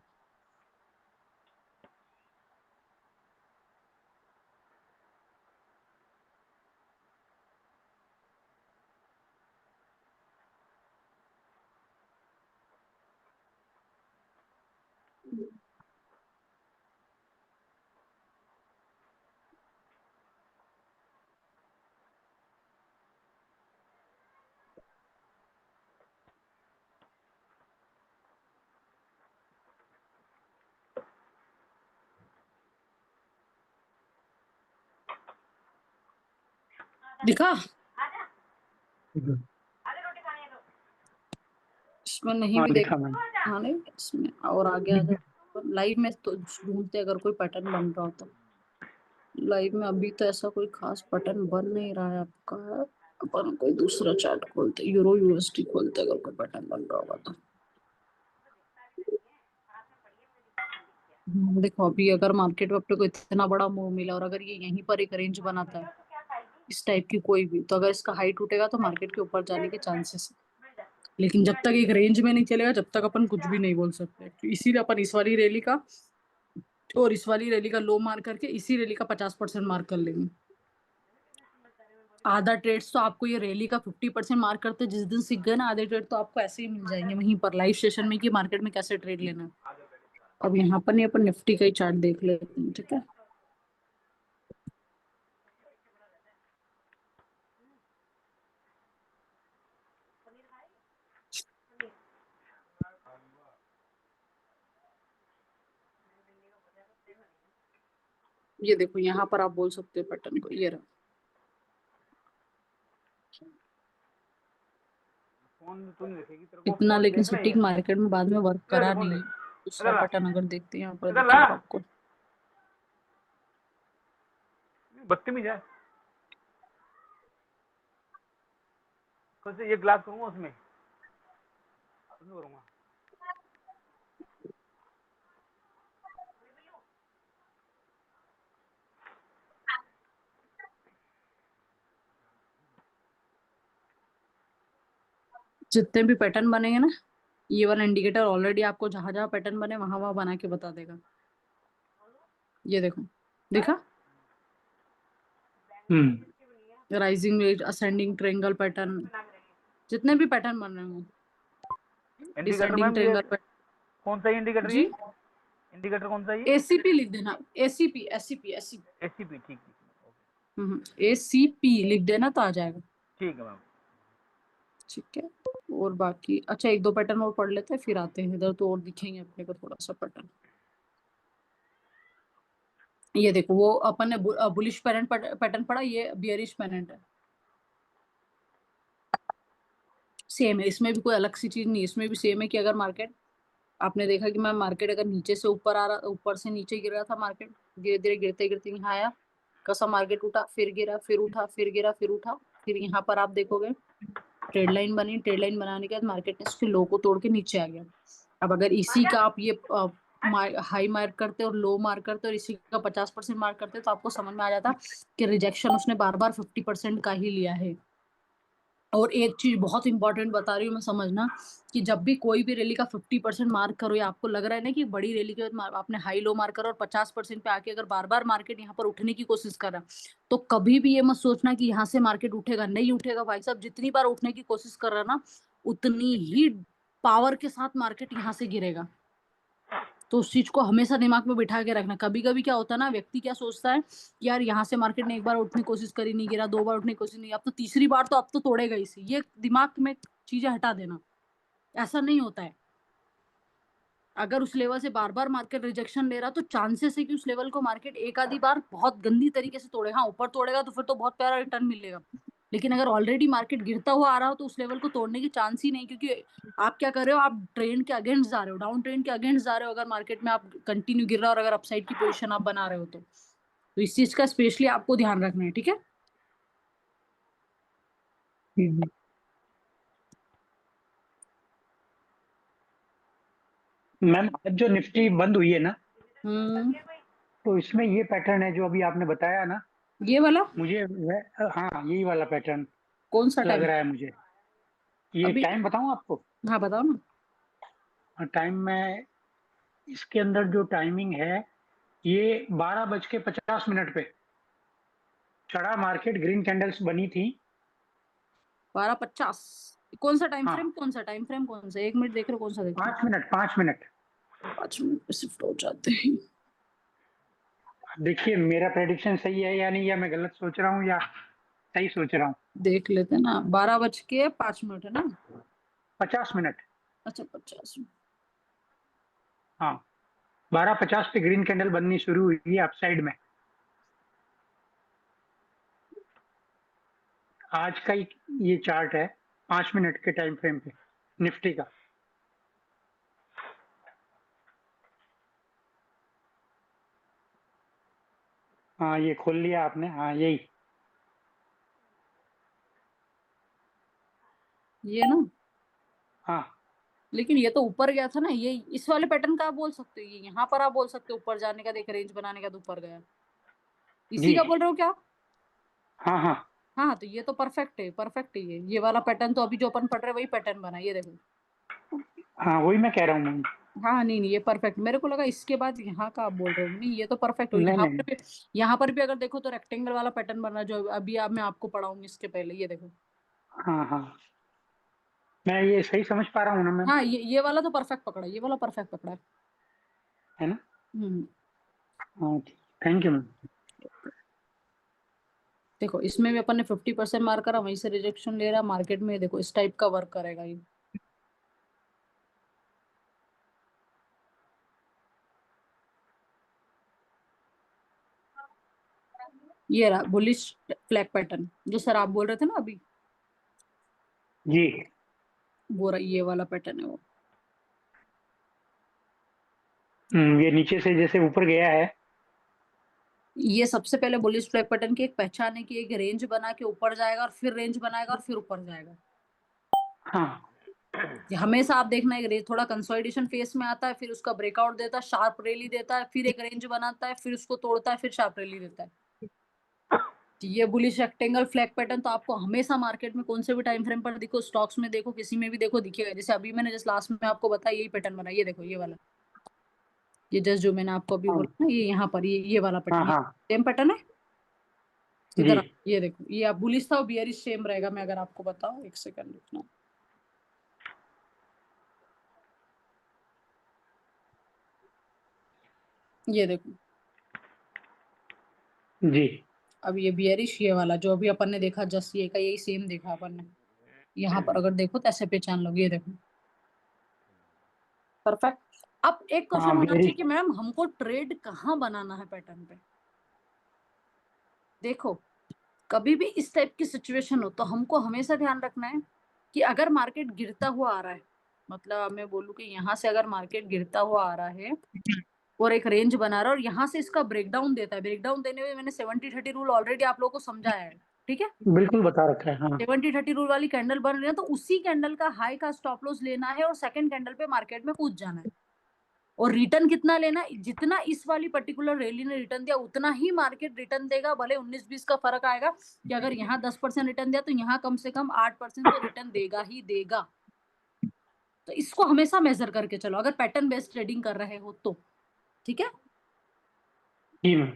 दिखा? इसमें नहीं हाँ भी देख, देखा मैंने। हाँ नहीं इसमें और आगे आ जाए लाइव में तो ढूंढते अगर कोई पैटर्न बन रहा हो तो। लाइव में अभी तो ऐसा कोई खास पैटर्न बन नहीं रहा है आपका। अपन कोई दूसरा चार्ट खोलते, यूरो यूएसडी खोलते अगर कोई पैटर्न बन रहा होगा तो। देखो अभी अगर मार्केट में अपने को इतना बड़ा मूव मिला और अगर ये यहीं पर एक रेंज बनाता है इस टाइप की कोई भी, तो अगर इसका हाई टूटेगा तो मार्केट के ऊपर जाने के चांसेस है। लेकिन जब तक एक रेंज में नहीं चलेगा जब तक अपन कुछ भी नहीं बोल सकते। तो इसीलिए अपन इस वाली रैली का और इस वाली रैली का लो मार करके इसी रैली का 50% मार्क कर लेंगे। आधा ट्रेड्स तो आपको ये रैली का 50% मार्क करते जिस दिन सीख गए ना, आधे ट्रेड तो आपको ऐसे ही मिल जाएंगे वहीं पर लाइव सेशन में कि मार्केट में कैसे ट्रेड लेना है। अब यहाँ पर नहीं, अपन निफ्टी का ही चार्ट देख लेते हैं, ठीक है। ये देखो यहाँ पर आप बोल सकते हो पैटर्न को, ये रहा। फोन तू नहीं देखेगी, तेरे को इतना फोन लेकिन देखना ही सटीक है। मार्केट में बाद में वर्क इधर करा से फोन नहीं देख, है। दूसरा इधर ला, पैटर्न अगर देखते हैं यहाँ पर इधर दिखेगा ला। आपको। बदतमीज है। कल से ये ग्लास करूंगा उसमें करूंगा। जितने भी पैटर्न बनेंगे ना, ये वाला इंडिकेटर ऑलरेडी आपको जहां जहां पैटर्न बने वहां वहां बना के बता देगा। ये देखो, देखा rising veg, ascending triangle pattern, जितने भी पैटर्न बन रहे हैं, इंडिकेटर डिसेंडिंग मैम ये ट्रायंगल पैटर्न। कौन सा इंडिकेटर जी, ये? इंडिकेटर कौन सा ये? एसीपी लिख देना, एसीपी एसीपी एसीपी। एसीपी, ठीक ठीक। एसीपी लिख देना तो आ जाएगा। ठीक है मैम। ठीक है। और बाकी अच्छा एक दो पैटर्न और पढ़ लेते हैं फिर आते हैं इधर, तो और दिखेंगे अपने को थोड़ा सा पैटर्न। ये देखो वो अपन ने बुलिश पैटर्न पढ़ा, ये बियरिश पैटर्न है। सेम है, इसमें भी कोई अलग सी चीज नहीं, इसमें भी सेम है कि अगर मार्केट, आपने देखा कि मैं मार्केट अगर नीचे से ऊपर आ रहा, ऊपर से नीचे गिर रहा था मार्केट, धीरे धीरे गिरते गिरते यहाँ आया, कैसा मार्केट उठा, फिर गिरा, फिर उठा, फिर गिरा, फिर उठा, फिर यहाँ पर आप देखोगे ट्रेड लाइन बनी। ट्रेड लाइन बनाने के बाद मार्केट ने इसके लो को तोड़ के नीचे आ गया। अब अगर इसी का आप ये हाई मार्क करते और लो मार्क करते और इसी का 50% मार्क करते तो आपको समझ में आ जाता कि रिजेक्शन उसने बार बार 50% का ही लिया है। और एक चीज बहुत इंपॉर्टेंट बता रही हूँ मैं, समझना कि जब भी कोई भी रैली का 50% मार्क करो या आपको लग रहा है ना कि बड़ी रैली के बाद आपने हाई लो मार्क करो और 50% पे आके अगर बार बार मार्केट यहाँ पर उठने की कोशिश कर रहा, तो कभी भी ये मत सोचना कि यहाँ से मार्केट उठेगा, नहीं उठेगा भाई साहब। जितनी बार उठने की कोशिश कर रहा ना उतनी ही पावर के साथ मार्केट यहाँ से गिरेगा। तो उस चीज को हमेशा दिमाग में बिठा के रखना। कभी कभी क्या होता है ना, व्यक्ति क्या सोचता है कि यार यहाँ से मार्केट ने एक बार उठने की कोशिश करी, नहीं गिरा, दो बार उठने की कोशिश नहीं, अब तो तीसरी बार तो अब तो तोड़ेगा इसी। ये दिमाग में चीजें हटा देना, ऐसा नहीं होता है। अगर उस लेवल से बार बार मार्केट रिजेक्शन ले रहा तो चांसेस है कि उस लेवल को मार्केट एक आधी बार बहुत गंदी तरीके से तोड़े। हाँ ऊपर तोड़ेगा तो फिर तो बहुत प्यारा रिटर्न मिलेगा, लेकिन अगर ऑलरेडी मार्केट गिरता हुआ आ रहा हो तो उस लेवल को तोड़ने की चांस ही नहीं, क्योंकि आप क्या कर रहे हो, आप ट्रेंड के अगेंस्ट जा रहे हो, डाउन ट्रेंड के अगेंस्ट जा रहे हो। अगर मार्केट में आप कंटिन्यू गिर रहा हो और अगर अपसाइड की पोजीशन आप बना रहे हो तो इस चीज का स्पेशली आपको ध्यान रखना है, ठीक है। मैम आज जो निफ्टी बंद हुई है ना, तो इसमें ये पैटर्न है जो अभी आपने बताया ना, ये वाला मुझे हाँ यही वाला पैटर्न कौन सा लग टाइम रहा है मुझे। ये अभी? टाइम बताऊं आपको? हाँ बताओ ना। टाइम में इसके अंदर जो टाइमिंग है ये 12:50 पे चढ़ा मार्केट, ग्रीन कैंडल्स बनी थी। 12:50 कौन सा टाइम हाँ फ्रेम, कौन सा टाइम फ्रेम, कौन सा? 1 मिनट देख रहे हो, कौन सा देख रहे 5 मिनट 5 मिनट। हो? 5 मिनट पे शिफ्ट हो जाते हैं। देखिए मेरा प्रेडिक्शन सही है या नहीं, या मैं गलत सोच रहा हूँ या सही सोच रहा हूँ। देख लेते हैं ना। 12:05 है ना? 50 मिनट। अच्छा 50। हाँ 12:50 पे ग्रीन कैंडल बननी शुरू हुई है अपसाइड में। आज का ये चार्ट है 5 मिनट के टाइम फ्रेम पे निफ्टी का। हाँ ये खोल लिया आपने, हाँ यही। ये ना, हाँ लेकिन ये तो ऊपर गया था ना, ये इस वाले पैटर्न का आप बोल सकते हो, ये यहाँ पर आप बोल सकते हो ऊपर जाने का, देख रेंज बनाने का तो ऊपर गया, इसी जी, का बोल रहे हो क्या आप? हाँ हाँ हाँ तो ये तो परफेक्ट है, परफेक्ट है ये वाला पैटर्न तो अभी जो अपन पढ़ रहे हैं वही पैटर्न बना है, ये देखो। हाँ, वही मैं कह रहा हूँ मैम। हाँ नहीं नहीं, ये परफेक्ट, मेरे को लगा इसके बाद यहाँ का आप बोल रहे हो, नहीं ये तो परफेक्ट हो, नहीं नहीं, यहाँ पर भी अगर देखो तो रेक्टेंगल वाला पैटर्न बन रहा है जो अभी मैं आपको पढ़ाऊंगी इसके पहले, ये देखो। हाँ हाँ, मैं ये सही समझ पा रहा हूँ ना मैम, हाँ ये वाला तो परफेक्ट पकड़ा, ये वाला परफेक्ट पकड़ा है। है ना? हम्म। हाँ, थैंक यू मैम। देखो इसमें भी अपन ने 50% मार्क करा, वहीं से रिजेक्शन ले रहा, मार्केट में देखो इस टाइप का वर्क करेगा ये। ये रहा बुलिश फ्लैग पैटर्न जो सर आप बोल रहे थे ना अभी, जी, वो रहा ये वाला पैटर्न है वो। ये नीचे से जैसे ऊपर गया है। ये सबसे पहले बुलिश फ्लैग पैटर्न की एक पहचान है कि एक रेंज बना के ऊपर जाएगा और फिर रेंज बनाएगा और फिर ऊपर जाएगा। हाँ ये हमेशा आप देखना, एक रेंज थोड़ा कंसोलिडेशन फेस में आता है, फिर उसका ब्रेकआउट देता है, शार्प रैली देता है, फिर एक रेंज बनाता है, फिर उसको तोड़ता है, फिर शार्प रैली देता है। तो ये बुलिश रेक्टेंगल फ्लैग पैटर्न तो आपको हमेशा मार्केट में कौन से भी टाइम फ्रेम पर देखो, स्टॉक्स में देखो, किसी में भी देखो दिखेगा। जैसे अभी मैंने जस्ट लास्ट में आपको बताया यही पैटर्न बना, ये देखो ये वाला, ये जस्ट जो मैंने आपको अभी हाँ बोला ना, ये यहाँ पर ये वाला हाँ पैटर्न, हाँ सेम पैटर्न है। जी, इधर ये देखो, ये आप बुलिश था और बियरिश सेम रहेगा। मैं अगर आपको बताऊं, एक सेकंड रुकना, ये देखो जी, अब ये बियरिश, ये वाला जो अभी अपन ने देखा जस्ट ये का यही सेम देखा अपन ने। यहाँ पर अगर देखो तो ऐसे पहचान लोगे, ये देखो परफेक्ट। अब एक हाँ क्वेश्चन होना वेरी, चाहिए कि मैम हमको ट्रेड कहाँ बनाना है पैटर्न पे। देखो कभी भी इस टाइप की सिचुएशन हो तो हमको हमेशा ध्यान रखना है कि अगर मार्केट गिरता हुआ आ रहा है, मतलब मैं बोलूँ कि यहाँ से अगर मार्केट गिरता हुआ आ रहा है और एक रेंज बना रहा है और यहाँ से इसका ब्रेकडाउन देता है, ब्रेकडाउन देने में मैंने 70-30 रूल ऑलरेडी आप लोगों को समझाया है, ठीक है। बिल्कुल बता रखा है, हाँ 70-30 रूल वाली कैंडल बन रही है तो उसी कैंडल का हाई का स्टॉप लॉस लेना है और सेकंड कैंडल पे मार्केट में कूद जाना है। और रिटर्न कितना लेना है, जितना इस वाली पर्टिकुलर रैली ने रिटर्न दिया उतना ही मार्केट रिटर्न देगा। भले 19-20 का फर्क आएगा कि अगर यहाँ 10% रिटर्न दिया तो यहाँ कम से कम 8% तो रिटर्न देगा ही देगा। तो इसको हमेशा मेजर करके चलो अगर पैटर्न बेस्ड ट्रेडिंग कर रहे हो तो, ठीक है। जी मैम।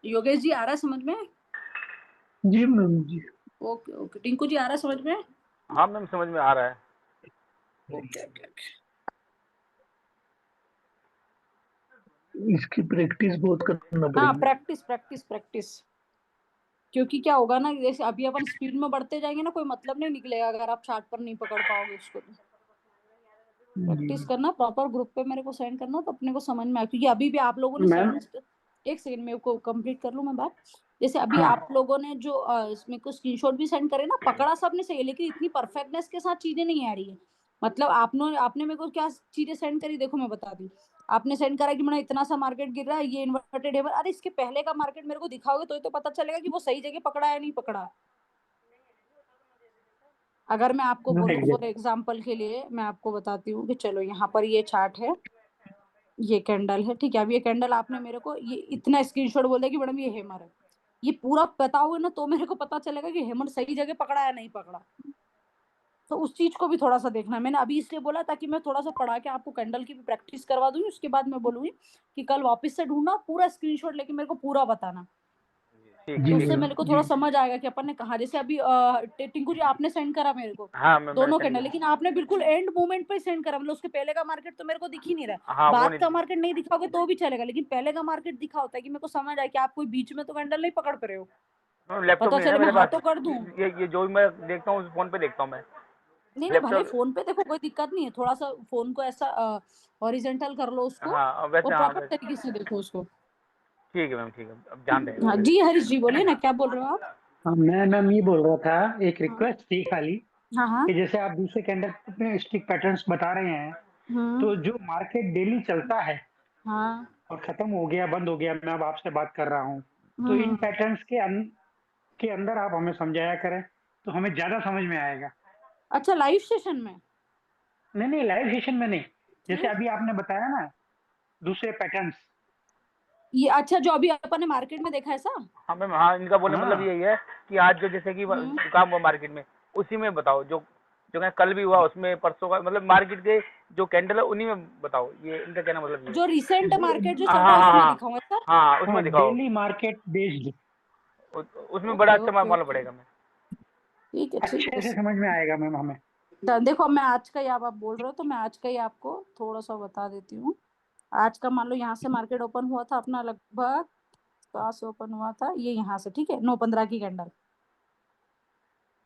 योगेश जी आ रहा है समझ में? जी मैम जी। ओके ओके, टिंकू जी आ रहा है समझ में? हाँ मैम समझ में आ रहा है। Okay okay okay. इसकी प्रैक्टिस बहुत करना हाँ पड़ेगी। प्रैक्टिस प्रैक्टिस प्रैक्टिस, क्योंकि क्या होगा ना, जैसे अभी अपन स्पीड में बढ़ते जाएंगे ना, कोई मतलब नहीं निकलेगा अगर आप चार्ट पर नहीं पकड़ पाओगे उसको। तो प्रैक्टिस जी करना, प्रॉपर ग्रुप पे मेरे को सेंड करना तो अपने को समझ में आए, क्योंकि अभी भी आप लोगों ने मैम, सेंड, एक सेकंड में को कंप्लीट कर लूं मैं बात। जैसे अभी हाँ आप लोगों ने जो इसमें को स्क्रीनशॉट भी सेंड करे ना, पकड़ा सबने सही है, लेकिन इतनी परफेक्टनेस के साथ चीजें नहीं आ रही है। मतलब आपने मेरे को क्या चीजें सेंड करी, देखो मैं बता दूं। आपने सेंड करा कि मैंने इतना सा मार्केट गिर रहा है, ये इन्वर्टेड है, अरे इसके पहले का मार्केट मेरे को दिखाओगे तो पता चलेगा कि वो सही जगह पकड़ा है नहीं पकड़ा। अगर मैं आपको बोलूं फॉर एग्जैक्ट, एग्जांपल के लिए मैं आपको बताती हूँ कि चलो यहाँ पर ये चार्ट है, ये कैंडल है, ठीक है। अब ये कैंडल आपने मेरे को ये इतना स्क्रीनशॉट बोल दिया कि मैडम ये हेमर है, ये पूरा बताओगे ना तो मेरे को पता चलेगा कि हेमर सही जगह पकड़ा या नहीं पकड़ा। तो उस चीज को भी थोड़ा सा देखना है। मैंने अभी इसलिए बोला ताकि मैं थोड़ा सा पढ़ा के आपको कैंडल की भी प्रैक्टिस करवा दूंगी, उसके बाद मैं बोलूंगी कि कल वापस से ढूंढना पूरा स्क्रीनशॉट लेके मेरे को पूरा बताना। ठीक जी तो ठीक है उससे मैम। मेरे को थोड़ा समझ आएगा कि अपन ने कहा, जैसे अभी टिंकू जी आपने सेंड करा मेरे को हाँ मैम मैंने दोनों सेंड कैंडल, किया। लेकिन आपने बिल्कुल एंड मोमेंट पे सेंड करा, मतलब उसके पहले का मार्केट तो मेरे को दिख ही नहीं रहा। हाँ वो बाद का नहीं, मार्केट नहीं दिखाओगे तो भी चलेगा, लेकिन पहले का मार्केट दिखा होता है कि मेरे को समझ आए कि आप कोई बीच में तो कैंडल नहीं पकड़ पा रहे हो, मैम लैपटॉप पता नहीं है चले ना मैं मेरे पास। हाथों कर दूं। ये जो मैं देखता हूँ फोन पे देखता हूँ मैं। नहीं नहीं, भले लैपटॉप, फोन पे देखो कोई दिक्कत नहीं है, थोड़ा सा फोन को ऐसा हॉरिजेंटल कर लो उसको हाँ और वैसे, हाँ प्रॉपर वैसे तरीके से देखो उसको। ठीक है मैम, ठीक है अब ध्यान रहेगा। हाँ जी हरीश जी बोलिए ना, क्या बोल रहे हो आप? हाँ मैं मैम ये बोल रहा था, एक हाँ रिक्वेस्ट थी खाली, हाँ हाँ। कि जैसे आप दूसरे कैंडल में स्टिक पैटर्न्स बता रहे हैं, हम्म तो जो मार्केट डेली चलता है हाँ और खत्म हो गया, बंद हो गया, मैं अब आपसे बात कर रहा हूँ। तो इन हम्म। पैटर्न्स के अंदर आप हमें समझाया करें तो हमें ज्यादा समझ में आएगा। अच्छा, लाइव सेशन में? नहीं, लाइव सेशन में नहीं, जैसे फिर अभी आपने बताया ना दूसरे पैटर्न्स। ये अच्छा जो अभी अपन ने मार्केट में देखा है ऐसा? हाँ मैम, हाँ इनका बोलने मतलब हाँ यही है कि आज जो जैसे कि हम्म। काम हुआ मार्केट में, उसी में बताओ, जो जो कहें कल भी हुआ उसमें, परसों का, मतलब मार्केट के जो कैंडल है उन्हीं में बताओ, ये इनका कहना मतलब ये है। जो रिसेंट मार्केट जो हाँ चल रहा हाँ है हाँ उसमें हाँ दिखाऊं ऐसा? हाँ, उसमें हाँ, दिखाओ। डेली मार्केट बेस्ड उसमें बड़ा ओके अच्छा ओके मालूम ओके, पड़ेगा मैं। ठीक अच्छे है। से समझ में आएगा मैम हमें। देखो मैं आज का ही, आप बोल रहे हो तो मैं आज का ही आपको थोड़ा सा बता देती हूँ। आज का मान लो यहाँ से मार्केट ओपन हुआ था अपना, लगभग कहाँ से ओपन हुआ था, ये यहाँ से, ठीक है, 9:15 की कैंडल।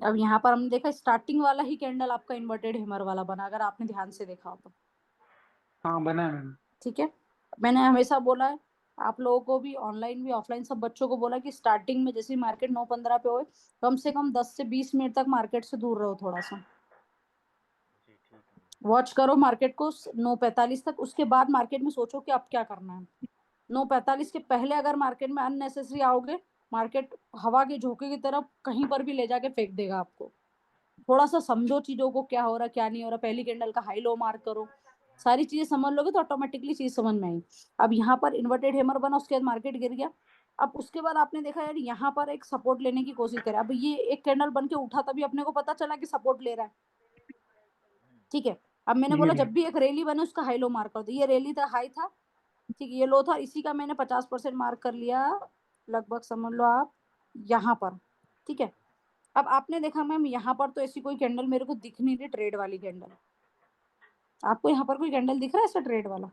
अब यहाँ पर हमने देखा स्टार्टिंग वाला ही कैंडल आपका इन्वर्टेड हैमर वाला बना, अगर आपने ध्यान से देखा हो तो। हाँ बना है मैम। ठीक है, मैंने हमेशा बोला है आप लोगों को भी, ऑनलाइन भी ऑफलाइन सब बच्चों को बोला कि स्टार्टिंग में जैसे मार्केट 9:15 पे हो, कम से कम 10 से 20 मिनट तक मार्केट से दूर रहो थोड़ा सा, वॉच करो मार्केट को 9:45 तक। उसके बाद मार्केट में सोचो कि अब क्या करना है। 9:45 के पहले अगर मार्केट में अननेसेसरी आओगे, मार्केट हवा के झोंके की तरफ कहीं पर भी ले जाके फेंक देगा आपको। थोड़ा सा समझो चीजों को, क्या हो रहा क्या नहीं हो रहा, पहली कैंडल का हाई लो मार्क करो, सारी चीजें समझ लोगे तो ऑटोमेटिकली चीज समझ में आई। अब यहाँ पर इन्वर्टेड हैमर बना, उसके बाद मार्केट गिर गया। अब उसके बाद आपने देखा यार यहाँ पर एक सपोर्ट लेने की कोशिश करे, अब ये एक कैंडल बन के उठा, तभी अपने को पता चला कि सपोर्ट ले रहा है। ठीक है, अब मैंने जी बोला मैम। जब भी एक रैली बने उसका हाई लो मार्क कर दो, ये रैली था, हाई था, ठीक है, ये लो था, इसी का मैंने 50% मार्क कर लिया, लगभग समझ लो आप यहाँ पर। ठीक है, अब आपने देखा मैम यहाँ पर तो ऐसी कोई कैंडल मेरे को दिख नहीं रही, ट्रेड वाली कैंडल। आपको यहाँ पर कोई कैंडल दिख रहा है ऐसा ट्रेड वाला?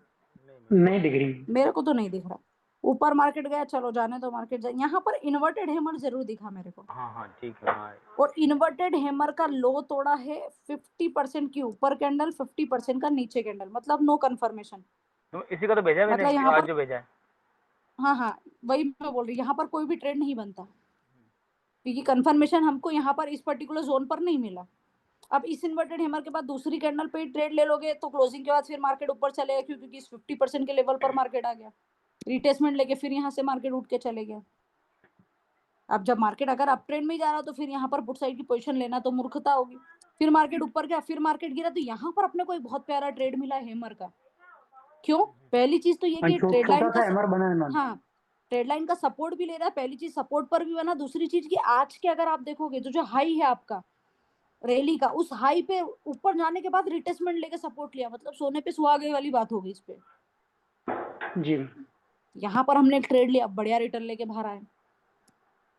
नहीं दिख रही। मेरे को तो नहीं दिख रहा। ऊपर मार्केट गया, चलो जाने तो मार्केट जाए। यहाँ पर इन्वर्टेड हैमर जरूर दिखा मेरे को, हाँ हाँ ठीक है, हाँ और इन्वर्टेड हैमर का लो तोड़ा है 50% की ऊपर कैंडल, 50% का नीचे कैंडल, मतलब नो कंफर्मेशन। तो इसी का तो भेजा है मैंने, मतलब यहाँ आज पर, जो भेजा है। हाँ हाँ वही मैं बोल रही हूँ, यहाँ पर कोई भी ट्रेड नहीं बनता, क्योंकि कंफर्मेशन हमको यहाँ पर इस पर्टिकुलर जोन पर नहीं मिला। अब इस इन्वर्टेड हैमर के बाद दूसरी कैंडल पे ट्रेड ले लोगे तो क्लोजिंग के बाद फिर मार्केट ऊपर चलेगा, क्योंकि इस 50% के लेवल पर मार्केट आ गया, रिटेस्टमेंट लेके फिर यहाँ से मार्केट उठ के चले गया। अब जब मार्केट अगर अप ट्रेंड में ही जा रहा तो फिर यहाँ पर पुट साइड की पोजीशन लेना तो मूर्खता होगी। फिर मार्केट ऊपर गया, फिर मार्केट गिरा, तो यहाँ पर अपने को एक बहुत प्यारा ट्रेड मिला हैमर का। क्यों? पहली चीज तो ये कि ट्रेड छोटा लाइन का, सा हैमर बना है मैम। हाँ ट्रेड लाइन का सपोर्ट भी ले रहा है, पहली चीज सपोर्ट पर भी बना। दूसरी चीज की आज के अगर आप देखोगे तो जो हाई है आपका रैली का, उस हाई पे ऊपर जाने के बाद रिटेस्टमेंट लेके सपोर्ट लिया, मतलब सोने पे सुहागे वाली बात होगी इस पे। जी मैम। यहाँ पर हमने ट्रेड लिया, बढ़िया रिटर्न लेके बाहर आए,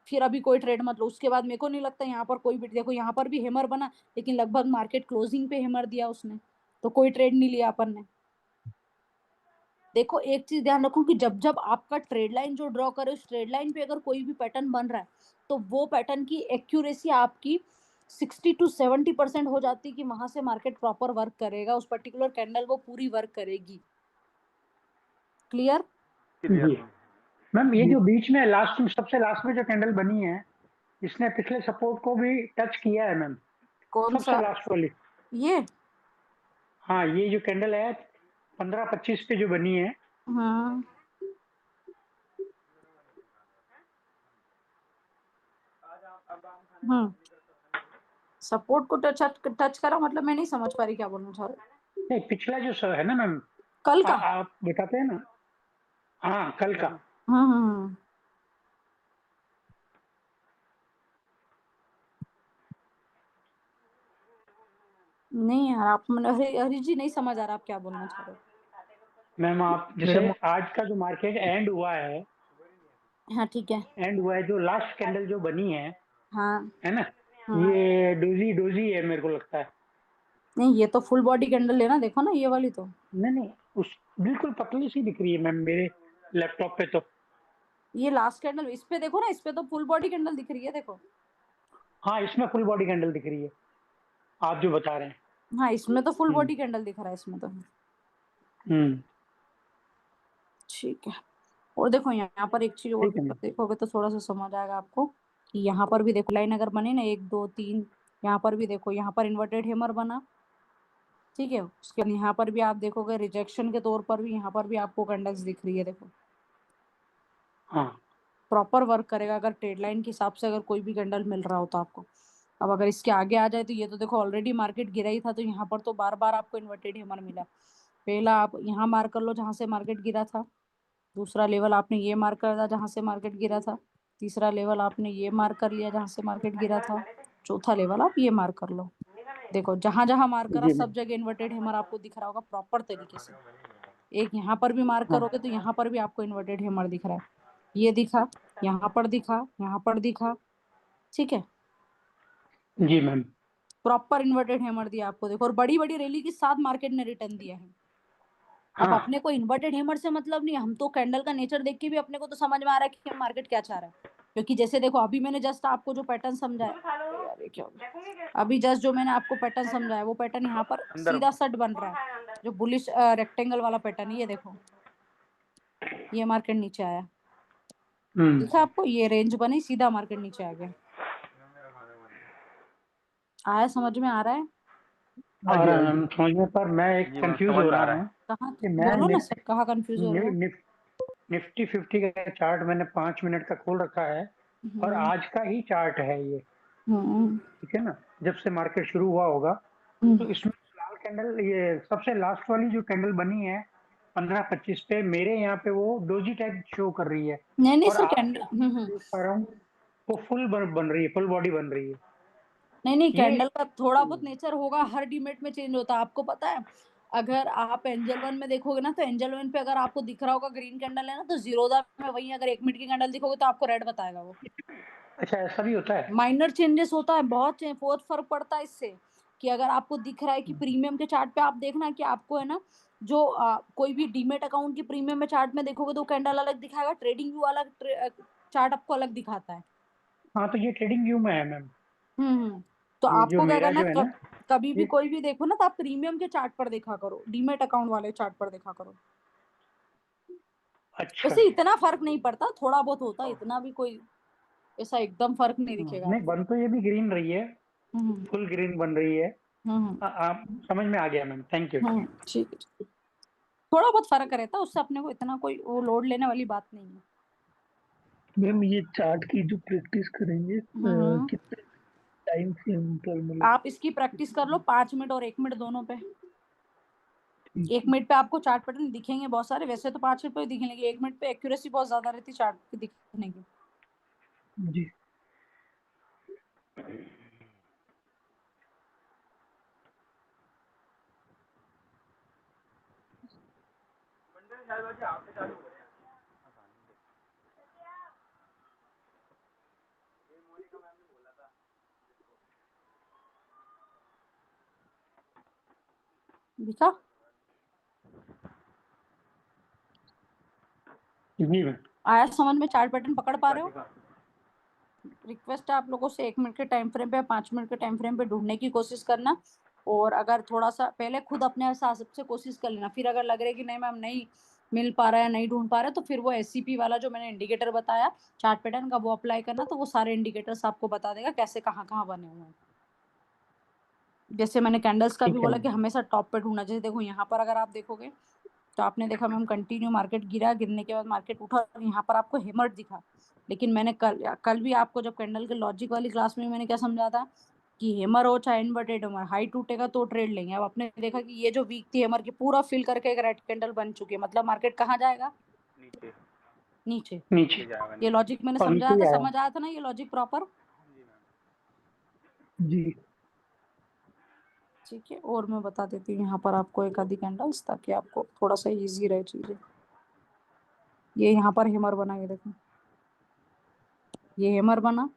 फिर अभी कोई ट्रेड मत लो। उसके बाद मेरे को नहीं लगता यहाँ पर कोई भी, देखो यहाँ पर भी हैमर बना, लेकिन लगभग मार्केट क्लोजिंग पे हैमर दिया उसने, तो कोई ट्रेड नहीं लिया अपन ने। देखो एक चीज ध्यान रखो कि जब जब आपका ट्रेड लाइन जो ड्रॉ करे, उस ट्रेड लाइन पे अगर कोई भी पैटर्न बन रहा है, तो वो पैटर्न की एक्यूरेसी आपकी 60 to 70% हो जाती है कि वहां से मार्केट प्रॉपर वर्क करेगा, उस पर्टिकुलर कैंडल वो पूरी वर्क करेगी। क्लियर? जी मैम, ये जो बीच में लास्ट में, सबसे लास्ट में जो कैंडल बनी है, इसने पिछले सपोर्ट को भी टच किया है मैम, कौन सबसे सा? लास्ट वाली। ये? हाँ, ये जो कैंडल है 15-25 पे जो बनी है। हाँ सपोर्ट को टच करा, मतलब मैं नहीं समझ पा रही क्या बोलना चाह रहे। नहीं, पिछला जो है ना मैम, कल का? आप बताते हैं ना। हाँ, कल का। हाँ नहीं यार, आप हरी जी नहीं समझ आ रहा आप क्या बोलना चाह रहे हो। मैम आप जैसे आज का जो मार्केट एंड हुआ है, हाँ ठीक है। एंड हुआ है, जो लास्ट कैंडल जो बनी हाँ है ना, हाँ, ये डोजी डोजी है मेरे को लगता है। नहीं ये तो फुल बॉडी कैंडल लेना, देखो ना ये वाली तो। नहीं, उस बिल्कुल पतली सी दिख रही है मैम मेरे लैपटॉप पे तो। ये लास्ट कैंडल इस पे देखो ना, इस पे तो फुल बॉडी कैंडल दिख रही है, देखो। हाँ, इसमें फुल बॉडी कैंडल दिख रही है, आप जो बता रहे हैं। हाँ इसमें तो फुल हम्म। बॉडी कैंडल दिख रहा है इसमें तो। हम्म। ठीक है, और देखो यहाँ पर एक चीज और ठीक है मैम। देखोगे तो थोड़ा सा समझ आएगा आपको कि यहाँ पर भी देखो लाइन अगर बने ना 1 2 3, यहाँ पर भी देखो, यहाँ पर इन्वर्टेड हैमर बना, ठीक है। उसके बाद यहाँ पर भी आप देखोगे रिजेक्शन के तौर पर भी यहाँ पर भी आपको कैंडल्स दिख रही है, देखो हाँ प्रॉपर वर्क करेगा अगर ट्रेड लाइन के हिसाब से अगर कोई भी कैंडल मिल रहा हो तो आपको। अब अगर इसके आगे आ जाए तो ये तो देखो ऑलरेडी मार्केट गिरा ही था, तो यहाँ पर तो बार बार आपको इन्वर्टेड हैमर मिला। पहला आप यहाँ मार्क कर लो जहां से मार्केट गिरा था, दूसरा लेवल आपने ये मार्क कर दिया जहां से मार्केट गिरा था, तीसरा लेवल आपने ये मार्क कर लिया जहां से मार्केट गिरा था, चौथा लेवल आप ये मार्क कर लो। देखो जहां जहां मार्क करा जी सब मैम। जगह इन्वर्टेड हैमर आपको दिख रहा होगा प्रॉपर तरीके से। एक यहाँ पर भी मार्क हाँ करोगे तो यहाँ पर भी आपको इन्वर्टेड हैमर दिख रहा है, ये दिखा, यहाँ पर दिखा, यहाँ पर दिखा, ठीक है जी मैम। प्रॉपर इन्वर्टेड हैमर दिया आपको, देखो और बड़ी बड़ी रैली के साथ मार्केट ने रिटर्न दिया है। अब हाँ अपने को इन्वर्टेड हैमर से मतलब नहीं, हम तो कैंडल का नेचर देख के भी अपने को तो समझ में आ रहा है कि मार्केट क्या चाह रहा है। क्योंकि जैसे देखो अभी मैंने जस्ट आपको जो पैटर्न समझाया, यार ये क्या हो गया? अभी जस्ट जो मैंने आपको पैटर्न समझाया वो पैटर्न यहाँ पर अंदर सीधा सट बन रहा है, जो बुलिश रेक्टेंगल वाला पैटर्न है, ये देखो ये मार्केट नीचे आया, देखा आपको ये रेंज बनी सीधा मार्केट नीचे आ गया। आया समझ में आ रहा है? हाँ आ जी रहा हाँ है जी। मैम समझ में, पर मैं एक जी मैम कंफ्यूज समझ हो में आ रहा रहा हूँ है। कहाँ कि मैं बोलो ना सर, कहाँ कंफ्यूज हो रहे हो? निफ्टी 50 का चार्ट मैंने 5 मिनट का खोल रखा है और आज का ही चार्ट है ये, हम्म ठीक है ना। जब से मार्केट शुरू हुआ होगा हम्म। तो इसमें लाल कैंडल, ये सबसे लास्ट वाली जो कैंडल बनी है 15-25 पे, मेरे यहाँ पे वो डोजी टाइप शो कर रही है। नहीं नहीं और सर आप कैंडल देख पा रहा हूँ वो फुल बन रही है, फुल बॉडी बन रही है नहीं नहीं ये। कैंडल का थोड़ा बहुत नेचर होगा, हर डीमेट में चेंज होता है, आपको पता है। अगर आप एंजल वन में देखोगे ना तो एंजल वन पे अगर आपको दिख रहा होगा ग्रीन कैंडल है ना, तो जीरोधा में वही अगर 1 मिनट की कैंडल दिखोगे तो आपको रेड बताएगा वो। अच्छा ऐसा भी होता है? माइनर चेंजेस होता है, बहुत फर्क पड़ता है इससे। कि अगर आपको दिख रहा है कि प्रीमियम के चार्ट पे आप देखना कि आपको है ना जो कोई भी डीमेट अकाउंट की प्रीमियम में चार्ट में देखोगे तो कैंडल अलग दिखाएगा, ट्रेडिंग व्यू अलग, चार्ट आपको अलग दिखाता है। हाँ तो ये ट्रेडिंग व्यू में है मैम। तो ये जो आपको क्या मेरा करना जो है है, ना, कभी भी ये कोई भी देखो ना तो आप प्रीमियम के चार्ट पर देखा करो, डीमेट अकाउंट वाले चार्ट पर देखा करो। अच्छा। वैसे इतना फर्क नहीं पड़ता, थोड़ा बहुत होता है, इतना भी कोई ऐसा एकदम फर्क नहीं दिखेगा नहीं आपको। बन तो ये भी ग्रीन रही है, हम्म फुल ग्रीन बन रही है। हम्म आप समझ में आ गया मैम, थैंक यू। ठीक है, थोड़ा बहुत फर्क रहता है उससे, अपने को इतना कोई वो लोड लेने वाली बात नहीं है। मैम ये चार्ट की जो प्रैक्टिस करेंगे हम्म कितने टाइम फ्रेम पर मतलब? आप इसकी प्रैक्टिस कर लो 5 मिनट और 1 मिनट दोनों पे। ठीक 1 मिनट पे आपको चार्ट पैटर्न दिखेंगे बहुत सारे, वैसे तो 5 मिनट पे दिखेंगे, 1 मिनट पे एक्यूरेसी बहुत ज्यादा रहती है चार्ट की दिखने की। जी। दिखा? जी मैम। आया समझ में? चार्ट पैटर्न पकड़ पा रहे हो? रिक्वेस्ट है आप लोगों से 1 मिनट के टाइम फ्रेम पे, 5 मिनट के टाइम फ्रेम पे ढूंढने की कोशिश करना। और अगर थोड़ा सा पहले खुद अपने हिसाब से कोशिश कर लेना, फिर अगर लग रहा है कि नहीं मैम नहीं मिल पा रहा है, नहीं ढूंढ पा रहा है, तो फिर वो एससीपी वाला जो मैंने इंडिकेटर बताया चार्ट पैटर्न का वो अप्लाई करना, तो वो सारे इंडिकेटर्स आपको बता देगा कैसे कहाँ कहाँ बने हुए हैं। जैसे मैंने कैंडल्स का भी ठीक है बोला कि मैम। हमेशा टॉप पे ढूंढना, जैसे देखो यहाँ पर अगर आप देखोगे तो आपने देखा मैम कंटिन्यू मार्केट गिरा, गिरने के बाद मार्केट उठा और यहाँ पर आपको हेमर दिखा। लेकिन मैंने कल भी आपको जब कैंडल के लॉजिक वाली क्लास में मैंने क्या समझा था कि हेमर हो चाहे इन्वर्टेड हेमर, हाई टूटेगा तो ट्रेड लेंगे। अब आपने देखा कि ये जो वीक थी हेमर की पूरा फिल करके एक रेड कैंडल बन चुकी है, मतलब मार्केट कहाँ जाएगा? नीचे नीचे। नीचे। जाएगा ये नीचे। लॉजिक मैंने और समझाया नीचे था, आया। समझ आया था ना ये लॉजिक प्रॉपर? जी। ठीक है, और मैं बता देती हूँ यहाँ पर आपको एक आधी कैंडल्स, ताकि आपको थोड़ा सा इजी रहे चीजें। ये यहाँ पर हेमर बना, ये देखो ये हेमर बना,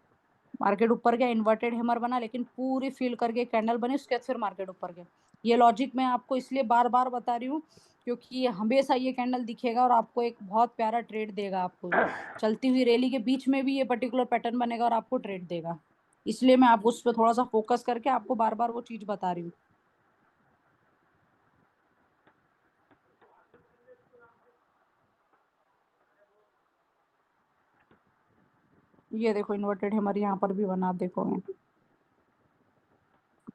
मार्केट ऊपर गया, इन्वर्टेड हेमर बना, लेकिन पूरी फिल करके कैंडल बनी, उसके बाद फिर मार्केट ऊपर गया। ये लॉजिक मैं आपको इसलिए बार बार बता रही हूँ क्योंकि ये हमेशा ये कैंडल दिखेगा और आपको एक बहुत प्यारा ट्रेड देगा। आपको चलती हुई रैली के बीच में भी ये पर्टिकुलर पैटर्न बनेगा और आपको ट्रेड देगा, इसलिए मैं आपको उस पर थोड़ा सा फोकस करके आपको बार बार वो चीज बता रही हूँ। ये देखो इन्वर्टेड हमारे यहाँ पर भी बना, आप देखोगे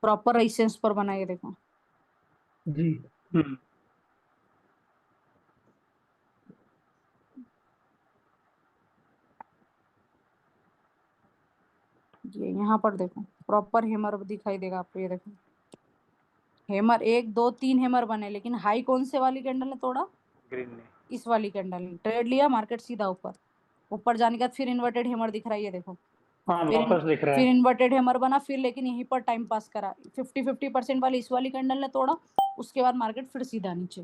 प्रॉपर रेजिस्टेंस पर बना, ये देखो जी हम्म, ये यहाँ पर देखो प्रॉपर हेमर दिखाई देगा आपको, ये देखो हेमर 1 2 3 हेमर बने, लेकिन हाई कौन से वाली कैंडल ने तोड़ा? ग्रीन ने। इस वाली कैंडल ने ट्रेड लिया, मार्केट सीधा ऊपर, ऊपर जाने के बाद फिर इन्वर्टेड हेमर दिख रहा है, ये देखो हाँ फिर वापस दिख रहा फिर है। इन्वर्टेड हेमर बना, फिर लेकिन यहीं पर टाइम पास करा, 50% वाली इस वाली कैंडल ने तोड़ा, उसके बाद मार्केट फिर सीधा नीचे।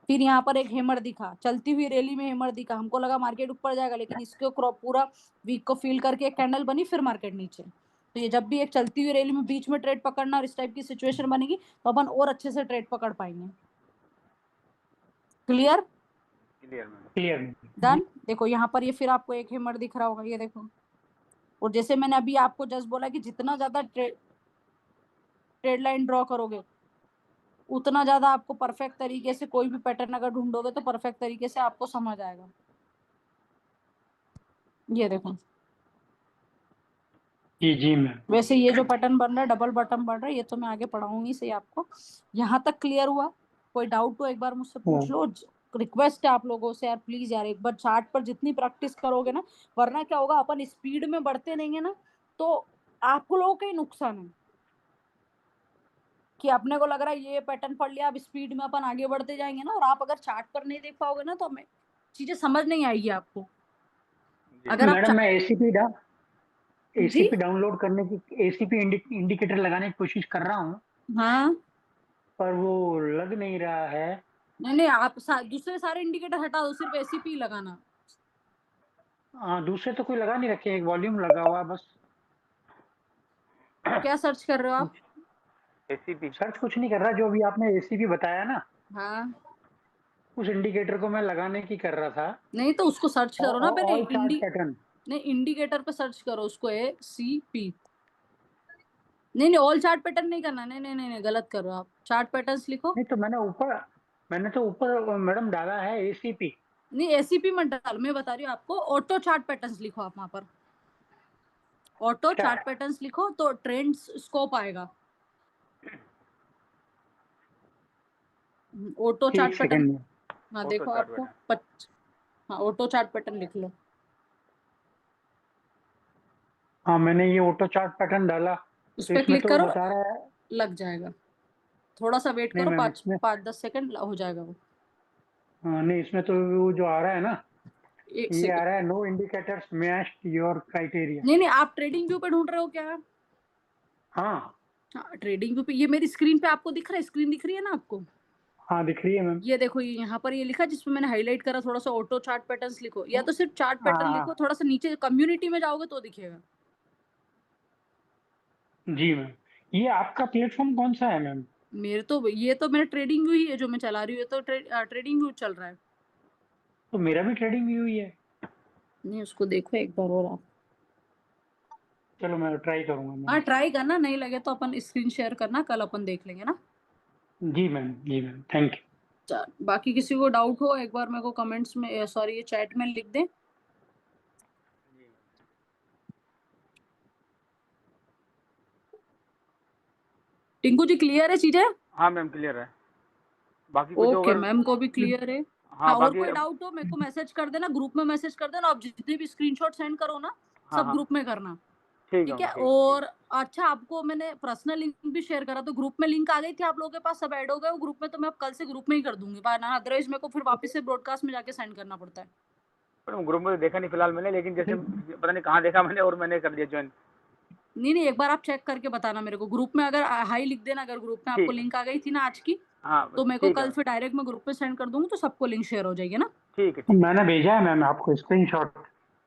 फिर यहाँ पर एक हेमर दिखा, चलती हुई रैली में हेमर दिखा, हमको लगा मार्केट ऊपर जाएगा, लेकिन इसको पूरा वीक को फील करके एक कैंडल बनी, फिर मार्केट नीचे। तो ये जब भी एक चलती हुई रैली में बीच में ट्रेड पकड़ना और इस टाइप की सिचुएशन बनेगी तो अपन और अच्छे से ट्रेड पकड़ पाएंगे। Clear? Clear ma'am. Clear. Done. देखो यहाँ पर ये फिर आपको एक हेमर दिख रहा होगा, ये देखो। और जैसे मैंने अभी आपको जस्ट बोला कि जितना ज्यादा ट्रेड लाइन ड्रॉ करोगे उतना ज्यादा आपको परफेक्ट तरीके से कोई भी पैटर्न अगर ढूंढोगे तो परफेक्ट तरीके से आपको समझ आएगा। ये देखो जी जी मैम। वैसे ये जो पैटर्न बन रहा है डबल बटन बन रहा है, ये तो मैं आगे पढ़ाऊंगी सही आपको। यहाँ तक क्लियर हुआ? कोई डाउट हो एक बार मुझसे पूछ लो। रिक्वेस्ट है आप लोगों से यार, प्लीज यार एक बार चार्ट पर जितनी प्रैक्टिस करोगे ना, वरना क्या होगा अपन स्पीड में बढ़ते नहीं है ना तो आपको लोगों का ही नुकसान है कि अपने को लग रहा है ये पैटर्न पढ़ लिया, अब स्पीड में अपन आगे बढ़ते जाएंगे ना, और आप अगर चार्ट पर नहीं देख पाओगे ना तो हमें चीजें समझ नहीं आएगी आपको। अगर आप मैडम मैं जी एसीपी डाउनलोड करने की, एसीपी इंडिकेटर लगाने की कोशिश कर रहा हूँ, हाँ पर वो लग नहीं रहा है। नहीं नहीं, आप दूसरे सारे इंडिकेटर हटा दो, सिर्फ एसीपी लगाना। दूसरे तो कोई लगा नहीं रखे, एक वॉल्यूम लगा हुआ है बस। क्या सर्च कर रहे हो आप? एसीपी। सर्च कुछ नहीं कर रहा, जो अभी आपने एसीपी बताया ना, हाँ उस इंडिकेटर को मैं लगाने की कर रहा था। नहीं तो उसको सर्च करो ना पहले, ऑल चार्ट पैटर्न। नहीं इंडिकेटर पे सर्च करो उसको, एसीपी। नहीं नहीं, ऑल चार्ट पैटर्न नहीं करना, नहीं नहीं नहीं नहीं, गलत कर रहे हो आप, चार्ट पैटर्न्स लिखो। नहीं तो मैंने तो ऊपर मैडम डाला है एसीपी। नहीं एसीपी मत डालो, मैं बता रही हूँ आपको, ऑटो चार्ट पैटर्न्स लिखो आप वहां पर, ऑटो अच्छा चार्ट पैटर्न्स लिखो तो ट्रेंड स्कोप आएगा। ऑटो एक चार्ट पैटर्न, सेकंड में। हाँ ऑटो देखो चार्ट आपको बटन। हाँ ऑटो चार्ट पैटर्न लिख लो। हाँ मैंने ये ऑटो चार्ट पैटर्न डाला, उस तो पर इसमें क्लिक तो करो, बता रहा है। लग जाएगा। थोड़ा सा वेट नहीं करो, मैम पाँच इसमें, 5-10 सेकंड हो जाएगा वो। हाँ, नहीं इसमें तो वो जो आ रहा है ना, एक ये आ सेकंड। रहा है no indicators matched your criteria. नहीं नहीं, आप ट्रेडिंग व्यू पे ढूंढ रहे हो क्या? हाँ हाँ ट्रेडिंग व्यू पे, ये मेरी स्क्रीन पे आपको दिख रहा है, स्क्रीन दिख रही है ना आपको? हाँ दिख रही है मैम। ये देखो ये यहाँ पर ये लिखा जिसमें मैंने हाईलाइट करा, थोड़ा सा ऑटो चार्ट पैटर्न्स लिखो, या तो सिर्फ चार्ट पैटर्न लिखो, हाँ थोड़ा सा नीचे कम्युनिटी में जाओगे तो दिखेगा। जी मैम। ये आपका प्लेटफॉर्म कौन सा है मैम? मेरे तो ये तो मेरा ट्रेडिंग व्यू ही है जो मैं चला रही हूँ, ये तो ट्रेडिंग व्यू चल रहा है। तो मेरा भी ट्रेडिंग व्यू ही है। नहीं उसको देखो एक बार और आप। चलो मैं ट्राई करूंगा हाँ मैम। ट्राई करना, नहीं लगे तो अपन स्क्रीन शेयर करना, कल अपन देख लेंगे ना। जी मैम, जी मैम, थैंक यू। बाकी किसी को डाउट हो एक बार मेरे को कमेंट्स में, सॉरी ये चैट में लिख दे। टिंकू जी क्लियर है चीजें? हाँ मैम क्लियर है। बाकी कुछ ओके अगर, मैम को भी क्लियर है। हाँ हाँ और बाकी, कोई डाउट हो मेरे को मैसेज कर देना, ग्रुप में मैसेज कर देना, आप जितने भी स्क्रीनशॉट सेंड करो ना हाँ सब हाँ ग्रुप में करना। ठीक है ठीक मैम, है। ठीक ठीक। और अच्छा आपको मैंने पर्सनल लिंक भी शेयर करा, तो ग्रुप में लिंक आ गई थी आप लोगों के पास, सब ऐड हो गए वो ग्रुप में, तो मैं अब कल से ग्रुप में ही कर दूंगी, वरना अदरवाइज मेरे को फिर वापस से ब्रॉडकास्ट में जाके सेंड करना पड़ता है। पर ग्रुप में तो देखा नहीं फिलहाल मैंने, लेकिन जैसे पता नहीं कहाँ देखा मैंने और मैंने कर दिया ज्वाइन। नहीं नहीं, एक बार आप चेक करके बताना मेरे को, ग्रुप में अगर हाई लिख देना, अगर ग्रुप में आपको ठीक है। लिंक आ गई थी ना आज की, हाँ तो मेरे को ठीक है कल मैम, फिर डायरेक्ट मैं ग्रुप में सेंड कर दूंगी, तो सबको लिंक शेयर हो जाएगी ना। ठीक है ठीक है। मैंने भेजा है मैम आपको स्क्रीनशॉट,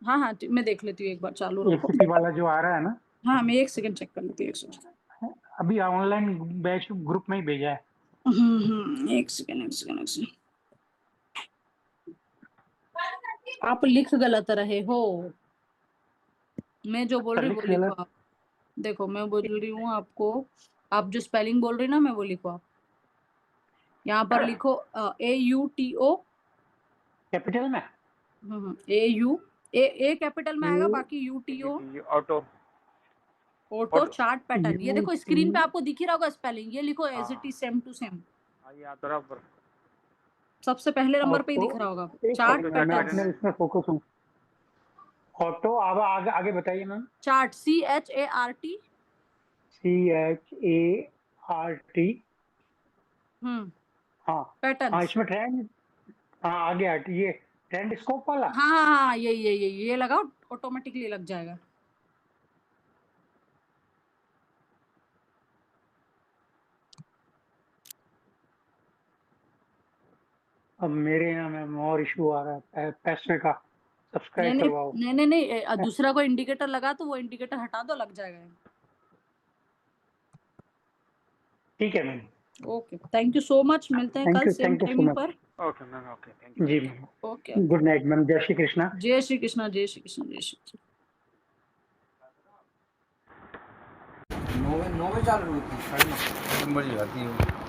हाँ हाँ मैं देख लेती हूँ, एक बार चालू रखो। एसीपी वाला जो आ रहा है ना। हाँ मैं एक सेकंड चेक कर लेती हूँ, एक सेकंड। अभी ऑनलाइन बैच ग्रुप में ही भेजा है। एक सेकंड एक सेकंड एक सेकंड। आप लिख गलत रहे हो, मैं जो बोल अच्छा रही हूँ लिख वो लिखो गलत। आप। देखो मैं बोल रही हूँ आपको, आप जो स्पेलिंग बोल रही ना मैं वो लिखो आप। यहाँ पर लिखो AUTO, कैपिटल में। AU, ए कैपिटल में आएगा, यू बाकी UTO। Auto. Auto Auto- chart pattern, ये देखो स्क्रीन पे आपको दिख ही रहा होगा स्पेलिंग, ये लिखो as it is same to same, हाँ ये बराबर। सबसे पहले नंबर पे ही ऑटो- दिख रहा होगा एक चार्ट सेकंड, मैं पैटर्न। अपने इसमें फोकस हूँ। ऑटो, अब आगे आगे बताइए मैम। Chart CHART। CHART। हाँ पैटर्न। हाँ, इसमें ट्रेंड, हाँ आगे आर्ट, ये ट्रेंड स्कोप वाला। हाँ हाँ हाँ, ये लगाओ, ऑटोमेटिकली लग जाएगा। अब मेरे यहाँ में और इशू आ रहा है, पैसे का सब्सक्राइब करवाओ। नहीं, दूसरा कोई इंडिकेटर लगा तो वो इंडिकेटर हटा दो, लग जाएगा। ठीक है ma'am, okay, thank you so much, मिलते हैं कल same thank you so timing much. पर। Okay ma'am, okay, thank you. जी ma'am, okay, good night ma'am, जय श्री कृष्णा। जय श्री कृष्णा, जय श्री कृष्णा, जय श्री कृष्णा। 9 बजे चालू होती है, 9:30 बजे आती है।